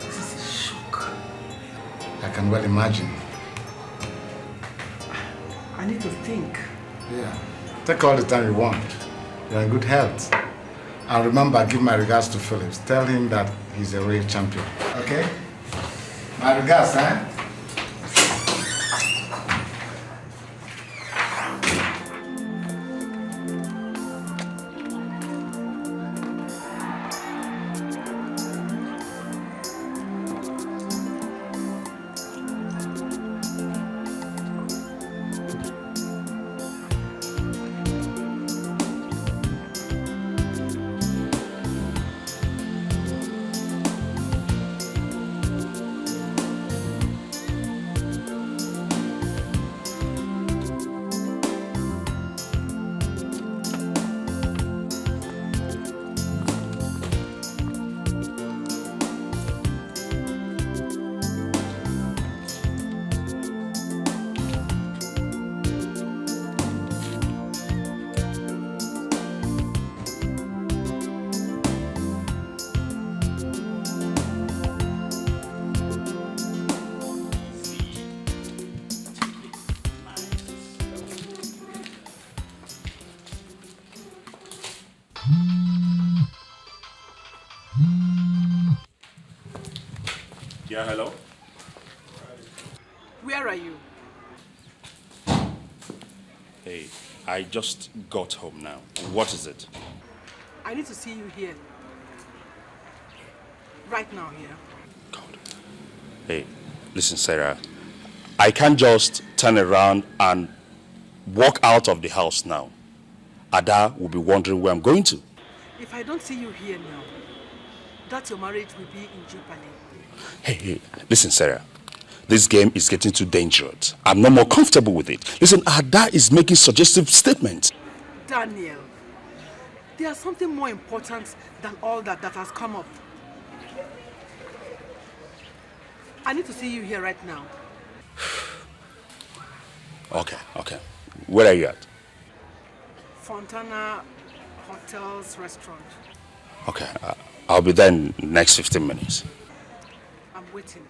This is a shock. I can well imagine. I need to think. Yeah. Take all the time you want. You're in good health. And remember, give my regards to Phillips. Tell him that he's a real champion. Okay? My regards, eh? Yeah, hello? Where are you? Hey, I just got home now. What is it? I need to see you here. Right now here. Hey, listen, Sarah. I can't just turn around and walk out of the house now. Ada will be wondering where I'm going to. If I don't see you here now, that your marriage will be in jeopardy. Hey, listen, Sarah. This game is getting too dangerous. I'm no more comfortable with it. Listen, Ada is making suggestive statements. Daniel, there's something more important than all that has come up. I need to see you here right now. Okay. Where are you at? Fontana Hotels Restaurant. Okay, I'll be there in the next 15 minutes. I'm waiting.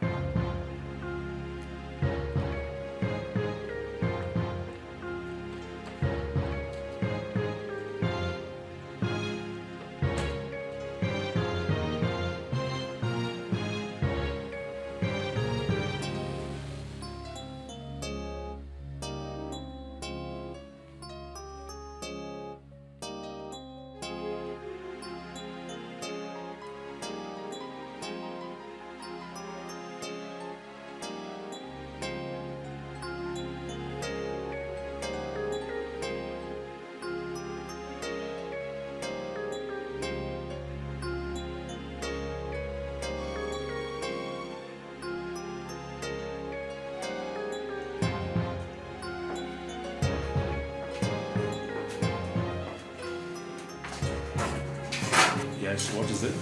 Yes, what is it?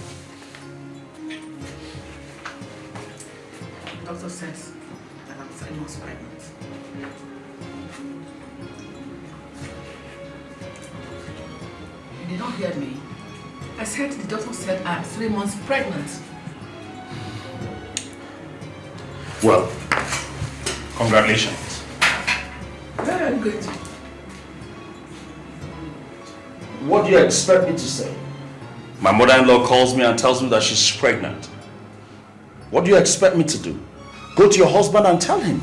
Doctor says that I'm 3 months pregnant. You did not hear me. I said the doctor said I'm 3 months pregnant. Well, congratulations. Where are you going to? What do you expect me to say? My mother-in-law calls me and tells me that she's pregnant. What do you expect me to do? Go to your husband and tell him.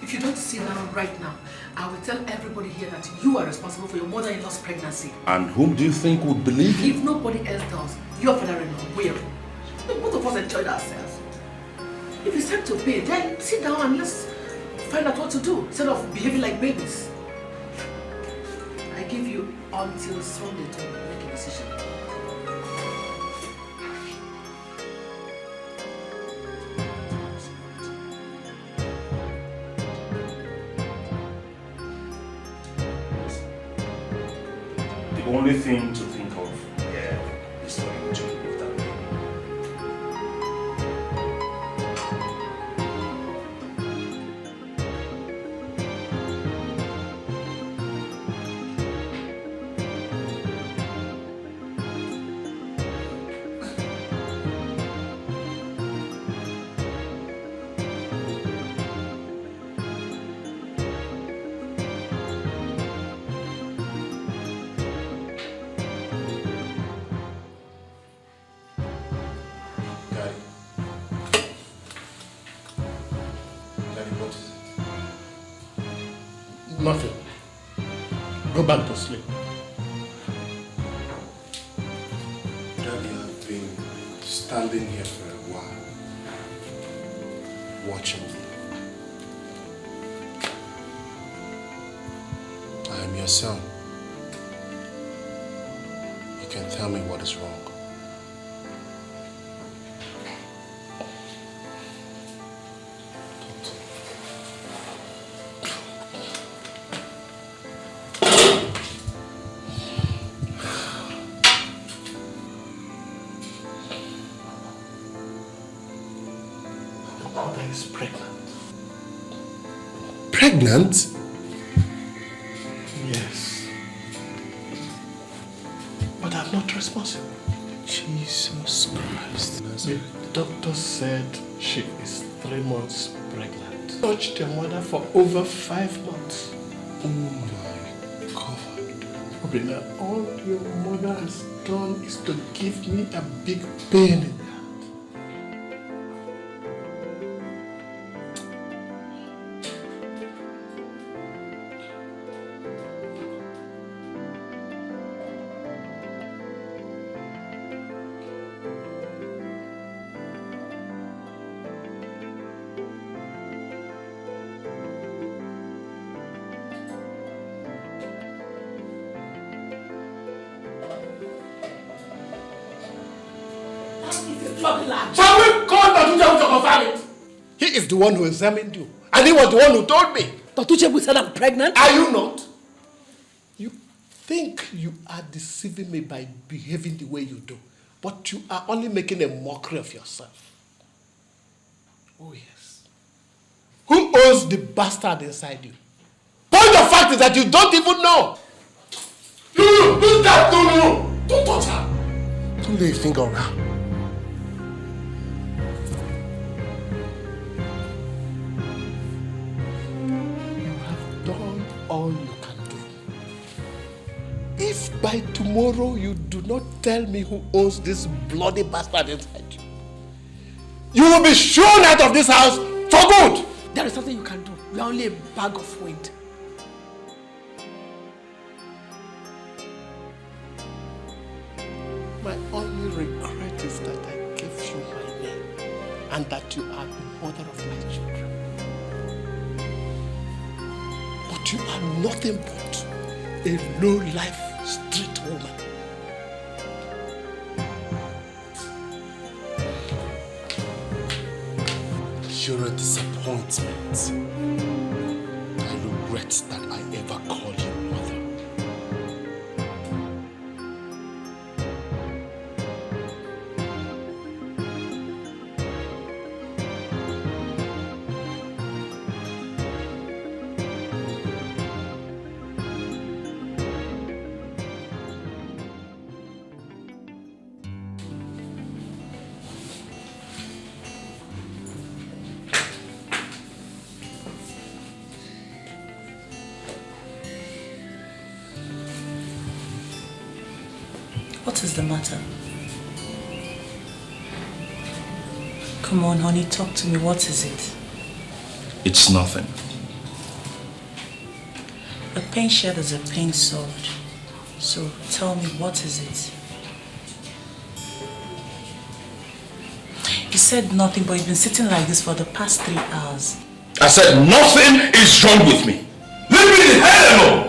If you don't sit down right now, I will tell everybody here that you are responsible for your mother-in-law's pregnancy. And whom do you think would believe you? If nobody else does, your father-in-law will. Both of us enjoyed ourselves. If it's time to pay, then sit down and let's find out what to do instead of behaving like babies. I give you until Sunday to make a decision. The only thing to think of here is for you to leave that way. Nothing. Go back to sleep. Daddy, I've been standing here for a while, watching you. I am your son. You can tell me what is wrong. Is pregnant. Pregnant? Yes. But I'm not responsible. Jesus Christ. The doctor said she is 3 months pregnant. Touched your mother for over 5 months. Oh my God. Obina, all your mother has done is to give me a big pain in the heart. Shall we call Tatuchebu to confirm it? He is the one who examined you. And he was the one who told me. Tatuchebu said I'm pregnant? Are you not? You think you are deceiving me by behaving the way you do. But you are only making a mockery of yourself. Oh yes. Who owns the bastard inside you? Point of fact is that you don't even know. No. Don't touch her. Don't lay a finger on her. All you can do. If by tomorrow you do not tell me who owns this bloody bastard inside you, you will be shown out of this house for good. There is something you can do. You are only a bag of wind. My only regret is that I gave you my name and that you are the mother of my children. But you are nothing but a low-life street woman. You're a disappointment. I regret that I ever called you mother. What is the matter? Come on, honey, talk to me. What is it? It's nothing. A pain shared is a pain solved. So tell me, what is it? You said nothing, but you've been sitting like this for the past 3 hours. I said nothing is wrong with me. Leave me the hell alone!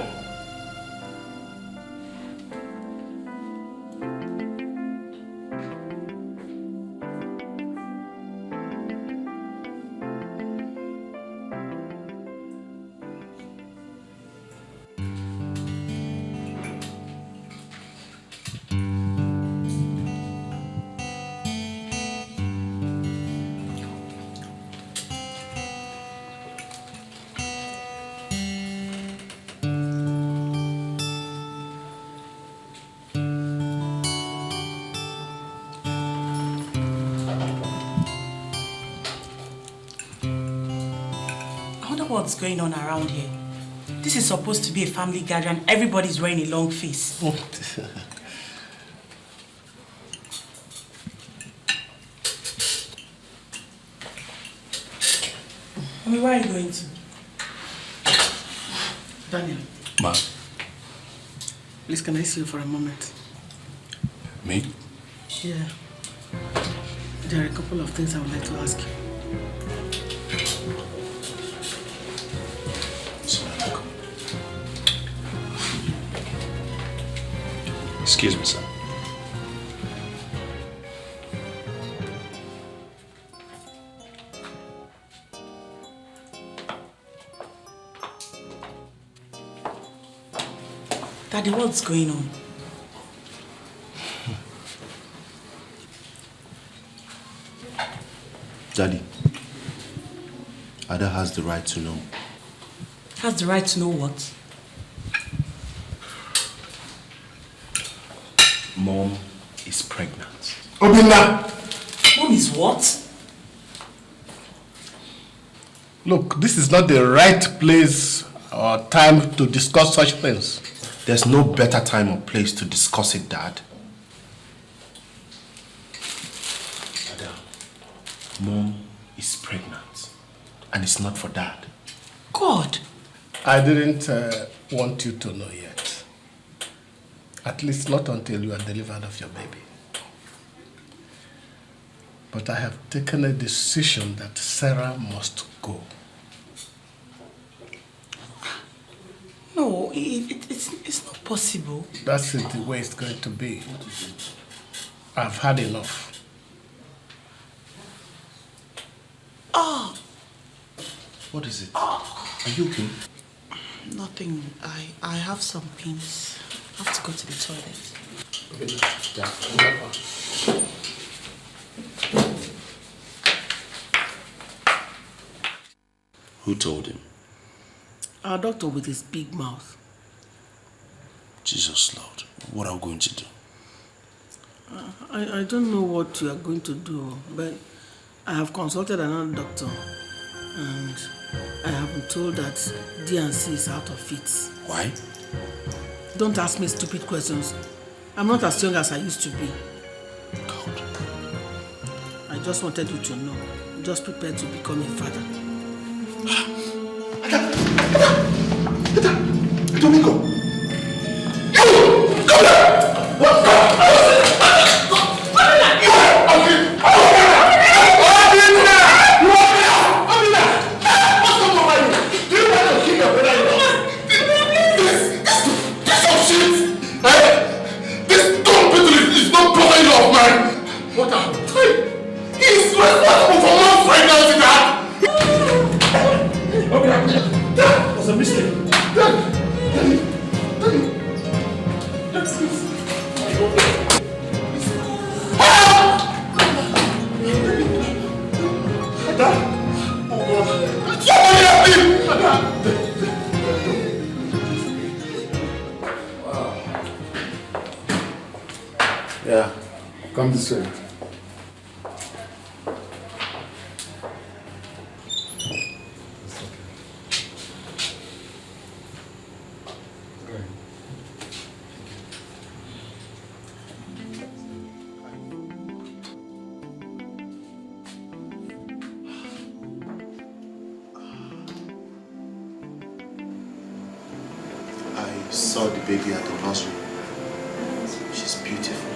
What's going on around here? This is supposed to be a family gathering. Everybody's wearing a long face. Mommy, where are you going to? Daniel. Ma. Please, can I see you for a moment? Me? Yeah. There are a couple of things I would like to ask you. Excuse me, sir. Daddy, what's going on? Daddy, Ada has the right to know. Has the right to know what? Mom is pregnant. Obina! Mom is what? Look, this is not the right place or time to discuss such things. There's no better time or place to discuss it, Dad. Ada, Mom is pregnant. And it's not for Dad. God! I didn't want you to know yet. At least not until you are delivered of your baby. But I have taken a decision that Sarah must go. No, it's not possible. That's it, the way it's going to be. I've had enough. Oh! What is it? Are you okay? Nothing. I have some pains. I have to go to the toilet. Who told him? Our doctor with his big mouth. Jesus Lord, what are we going to do? I don't know what you are going to do, but I have consulted another doctor and I have been told that D&C is out of it. Why? Don't ask me stupid questions. I'm not as young as I used to be. God. I just wanted you to know. Just prepare to become a father. Domingo! You! Come here! What? What happened? He's responsible for mom's pregnancy, Dad! That was a mistake. Daddy! Yeah, come this way. I saw the baby at the nursery. She's beautiful.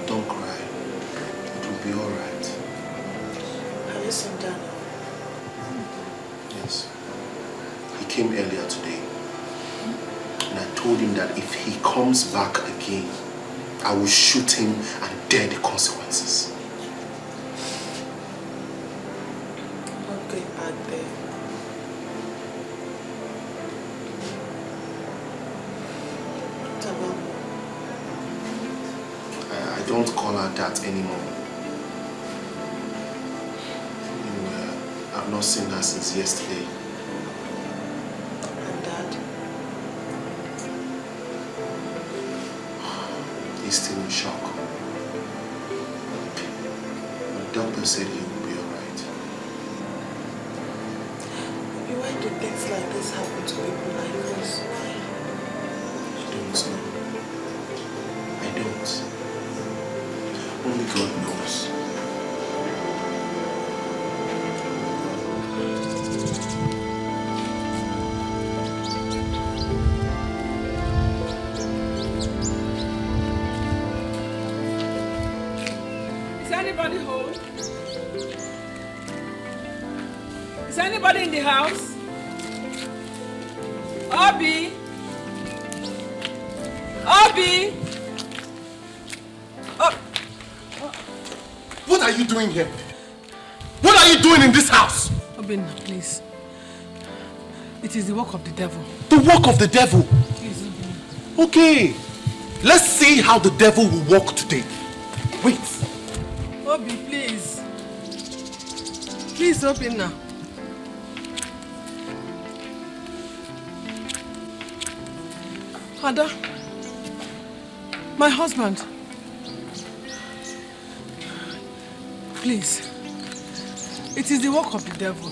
Don't cry. It will be all right. Have you seen Daniel? Yes. He came earlier today. And I told him that if he comes back again, I will shoot him and bear the consequences. I'm not going back there. I don't call her that anymore. I've not seen her since yesterday. And Dad? He's still in shock. The doctor said he will be alright. Why do things like this happen to people like us? I don't know. I don't. Only God knows. Is anybody home? Is anybody in the house? Obi? Obi? What are you doing here? What are you doing in this house? Obinna, please. It is the work of the devil. The work of the devil? Please, Obinna. Okay. Let's see how the devil will walk today. Wait. Obi, please. Please, Obinna. Ada, my husband. Please. It is the work of the devil.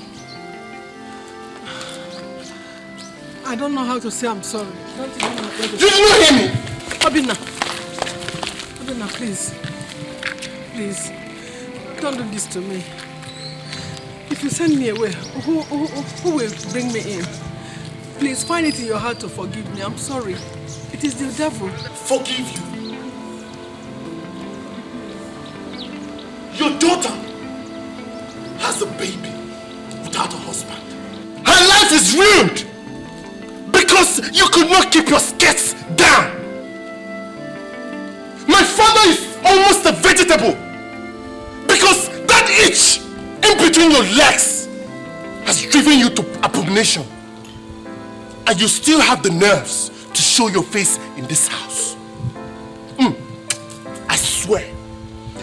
I don't know how to say I'm sorry. Don't even know what to Did you not hear me? Obinna, please. Please, don't do this to me. If you send me away, who will bring me in? Please find it in your heart to forgive me. I'm sorry. It is the devil. Forgive you? Your daughter has a baby without a husband. Her life is ruined because you could not keep your skirts down. My father is almost a vegetable because that itch in between your legs has driven you to abomination. And you still have the nerves to show your face in this house. I swear,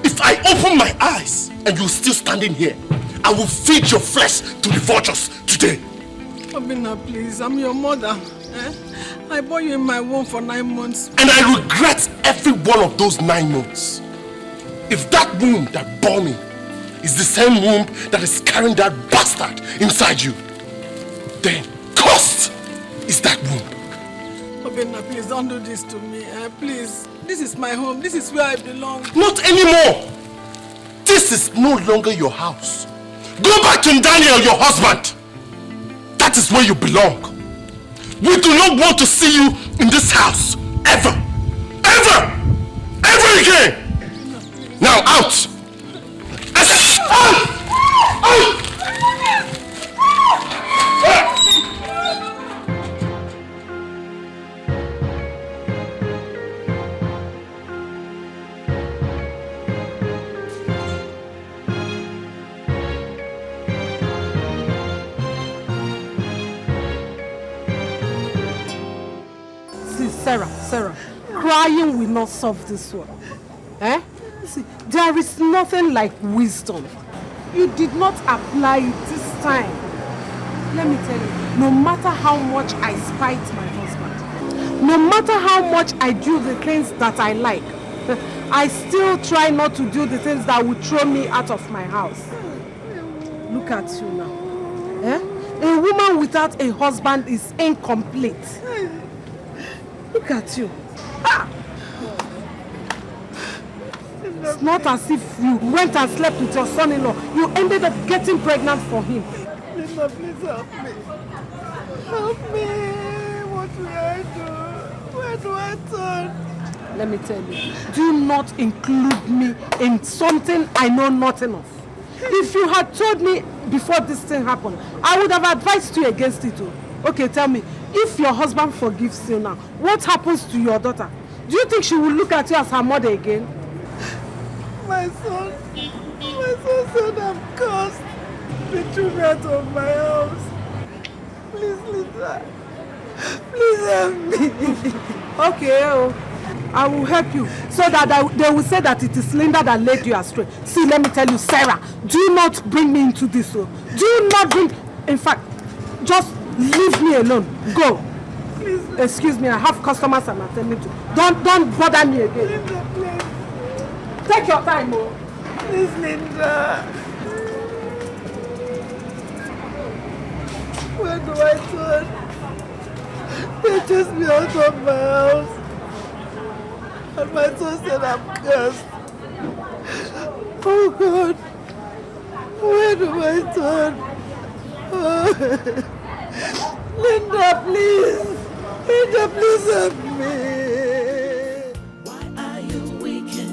if I open my eyes and you're still standing here, I will feed your flesh to the vultures today. Obinna, please, I'm your mother. I bore you in my womb for 9 months. And I regret every one of those 9 months. If that womb that bore me is the same womb that is carrying that bastard inside you, then cursed is that womb. Obinna, please don't do this to me. Please, this is my home. This is where I belong. Not anymore. This is no longer your house. Go back to Daniel, your husband. That is where you belong. We do not want to see you in this house ever. Ever! Ever again! Now out! Out! Sarah, crying will not solve this one. See, there is nothing like wisdom. You did not apply it this time. Let me tell you, no matter how much I spite my husband, no matter how much I do the things that I like, I still try not to do the things that would throw me out of my house. Look at you now. A woman without a husband is incomplete. Look at you. It's not as if you went and slept with your son-in-law. You ended up getting pregnant for him. Linda, please help me. Help me. What will I do? Where do I turn? Let me tell you, do not include me in something I know nothing of. If you had told me before this thing happened, I would have advised you against it. Okay, tell me, if your husband forgives you now, what happens to your daughter? Do you think she will look at you as her mother again? My son said I'm cursed. They threw me out of my house. Please, Linda. Please help me. Okay, I will help you so that they will say that it is Linda that led you astray. See, let me tell you, Sarah, do not bring me into this. Do not bring... In fact, just leave me alone. Go. Please. Excuse me, I have customers I'm attending to. Don't bother me again. Linda, please. Take your time, Please, Linda. Where do I turn? They chased me out of my house. And my son said I'm cursed. Oh God. Where do I turn? Oh. Linda, please. Linda, please help me. Why are you wicked?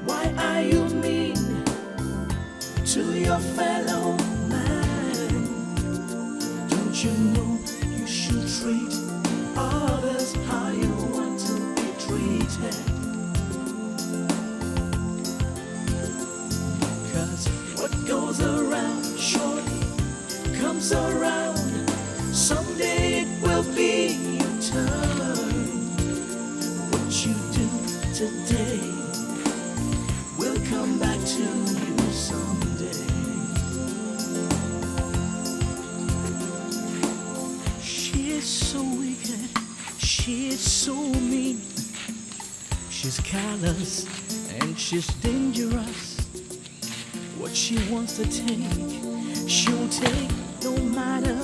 Why are you mean to your fellow man? Don't you know you should treat others how you want to be treated? 'Cause what goes around surely comes around. Someday it will be your turn. What you do today will come back to you someday. She is so wicked, she is so mean. She's callous and she's dangerous. What she wants to take, she'll take no matter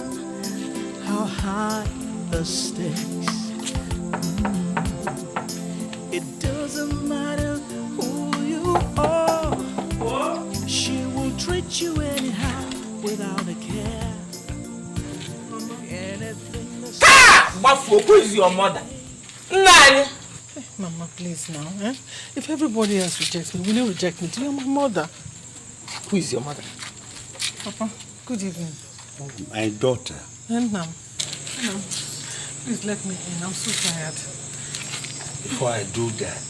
how high the stakes. It doesn't matter who you are. She will treat you anyhow without a care. Anything that's... Who is your mother? Nani? Mama, please now. Eh? If everybody else rejects me, will you reject me? You're my mother. Who is your mother? Papa, good evening. Oh, my daughter. And now, please let me in. I'm so tired. Before I do that,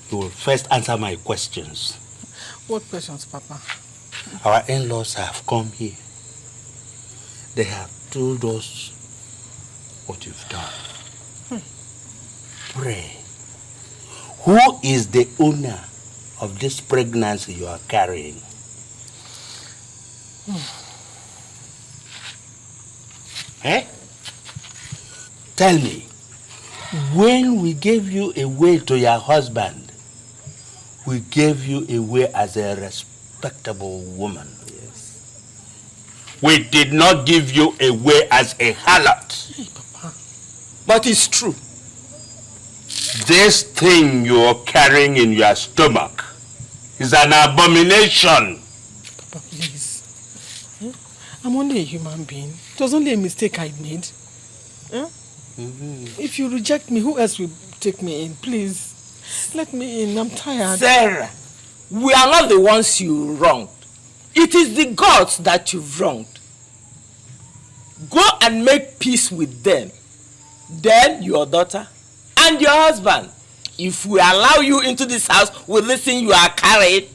you will first answer my questions. What questions, Papa? Our in-laws have come here. They have told us what you've done. Pray, who is the owner of this pregnancy you are carrying? Eh? Tell me, when we gave you away to your husband, we gave you away as a respectable woman. Yes. We did not give you away as a harlot. Hey, Papa. But it's true. This thing you're carrying in your stomach is an abomination. Papa, please. I'm only a human being. It was only a mistake I made. If you reject me, who else will take me in? Please, let me in. I'm tired. Sarah, we are not the ones you wronged. It is the gods that you've wronged. Go and make peace with them. Then your daughter and your husband. If we allow you into this house with this thing you are carrying,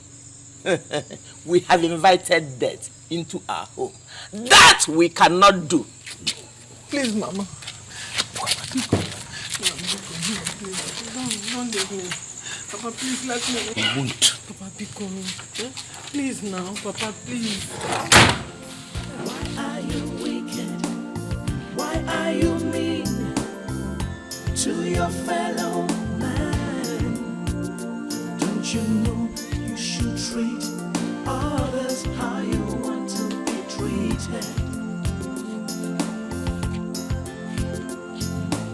we have invited death into our home. That we cannot do. Please, Mama. Don't leave me. Papa, please let me. I won't. Papa, be coming. Please now, Papa, please. Why are you wicked? Why are you mean to your fellow man? Don't you know you should treat others how you want to be treated?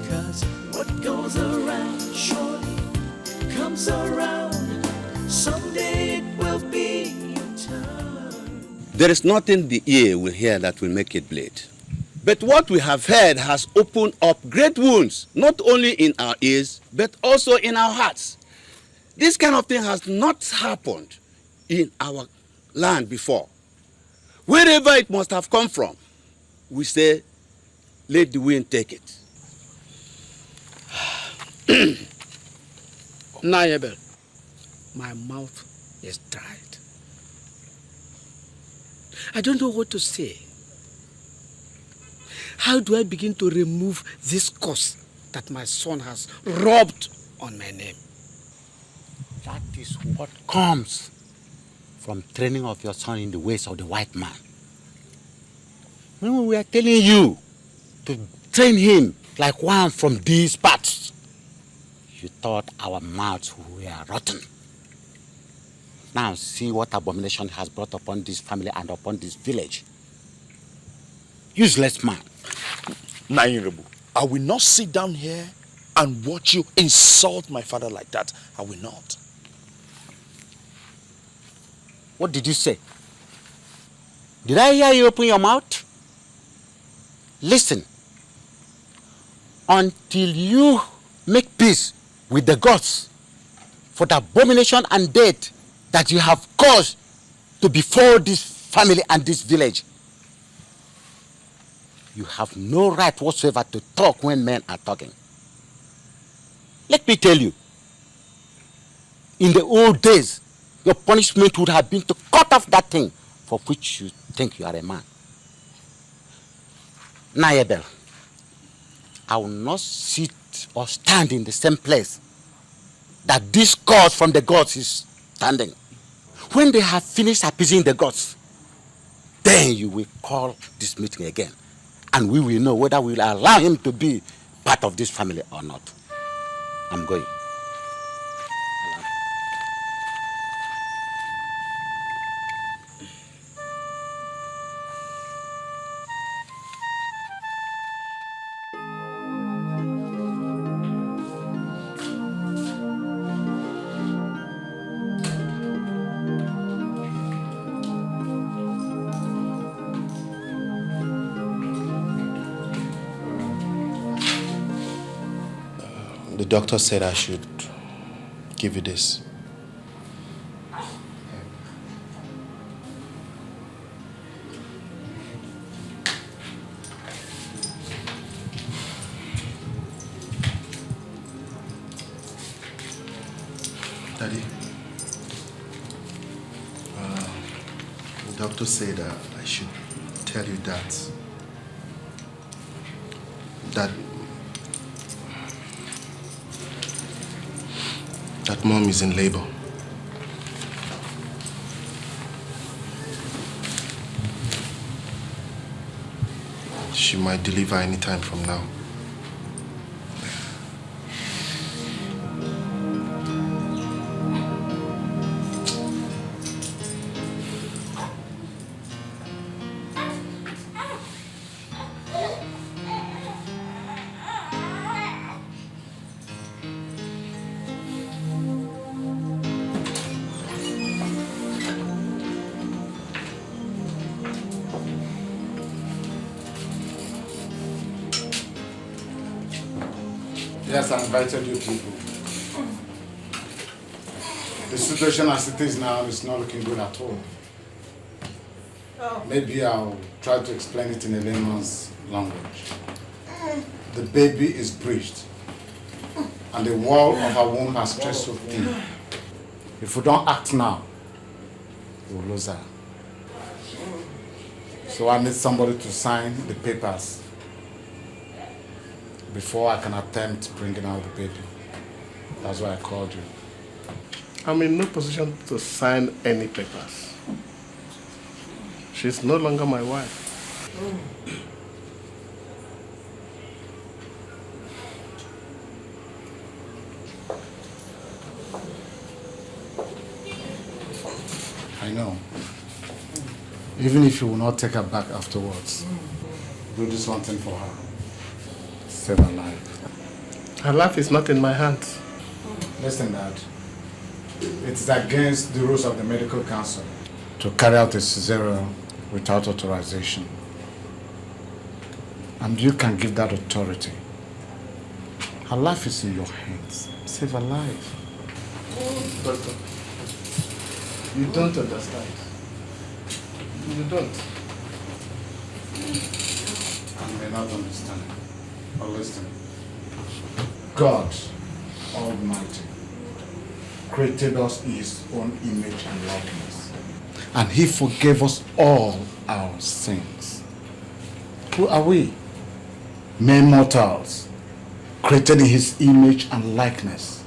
Cause what goes around surely comes around. Someday it will be your turn. There is nothing the ear will hear that will make it bleed. But what we have heard has opened up great wounds, not only in our ears, but also in our hearts. This kind of thing has not happened in our land before. Wherever it must have come from, we say, let the wind take it. Nayabel, my mouth is dried. I don't know what to say. How do I begin to remove this curse that my son has rubbed on my name? That is what comes from training of your son in the ways of the white man. When we are telling you to train him like one from these parts, you thought our mouths were rotten. Now see what abomination has brought upon this family and upon this village. Useless man. Nayirebu, I will not sit down here and watch you insult my father like that. I will not. What did you say? Did I hear you open your mouth? Listen. Until you make peace with the gods for the abomination and death that you have caused to befall this family and this village, you have no right whatsoever to talk when men are talking. Let me tell you, in the old days, your punishment would have been to cut off that thing for which you think you are a man. Nayabel, I will not sit or stand in the same place that this God from the gods is standing. When they have finished appeasing the gods, then you will call this meeting again. And we will know whether we will allow him to be part of this family or not. I'm going. The doctor said I should give you this. Daddy, the doctor said I should tell you that Mom is in labor. She might deliver any time from now. Yes, I invited you people. The situation as it is now is not looking good at all. Maybe I'll try to explain it in a layman's language. The baby is breached, and the wall of her womb has stretched so thin. If we don't act now, we'll lose her. So I need somebody to sign the papers before I can attempt bringing out the baby. That's why I called you. I'm in no position to sign any papers. She's no longer my wife. I know. Even if you will not take her back afterwards, do this one thing for her. Save her life. Her life is not in my hands. Listen, Dad. It is against the rules of the medical council to carry out a cesarean without authorization. And you can give that authority. Her life is in your hands. Save her life. Doctor, you don't understand. You don't. I may not understand. But listen. God Almighty created us in His own image and likeness. And He forgave us all our sins. Who are we? Mere mortals, created in His image and likeness,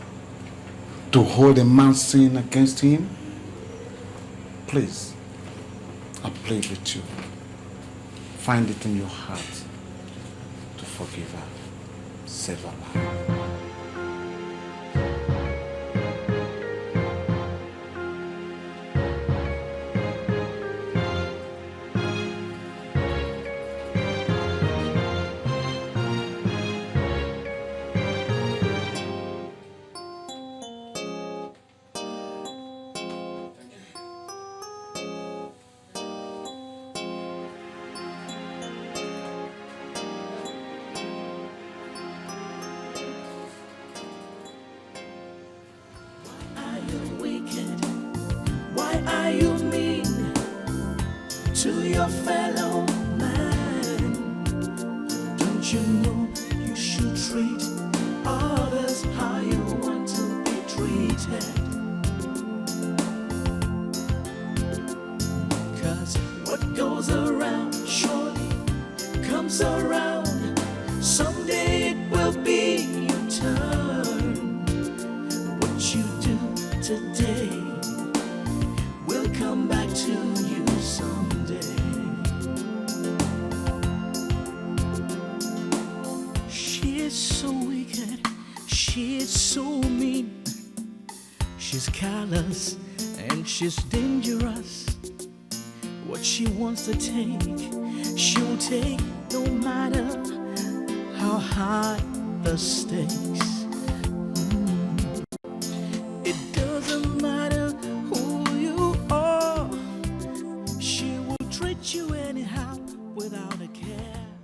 to hold a man's sin against him? Please, I plead with you. Find it in your heart to forgive her. Save her life. She's dangerous. What she wants to take, she'll take no matter how high the stakes. It doesn't matter who you are, she will treat you anyhow without a care.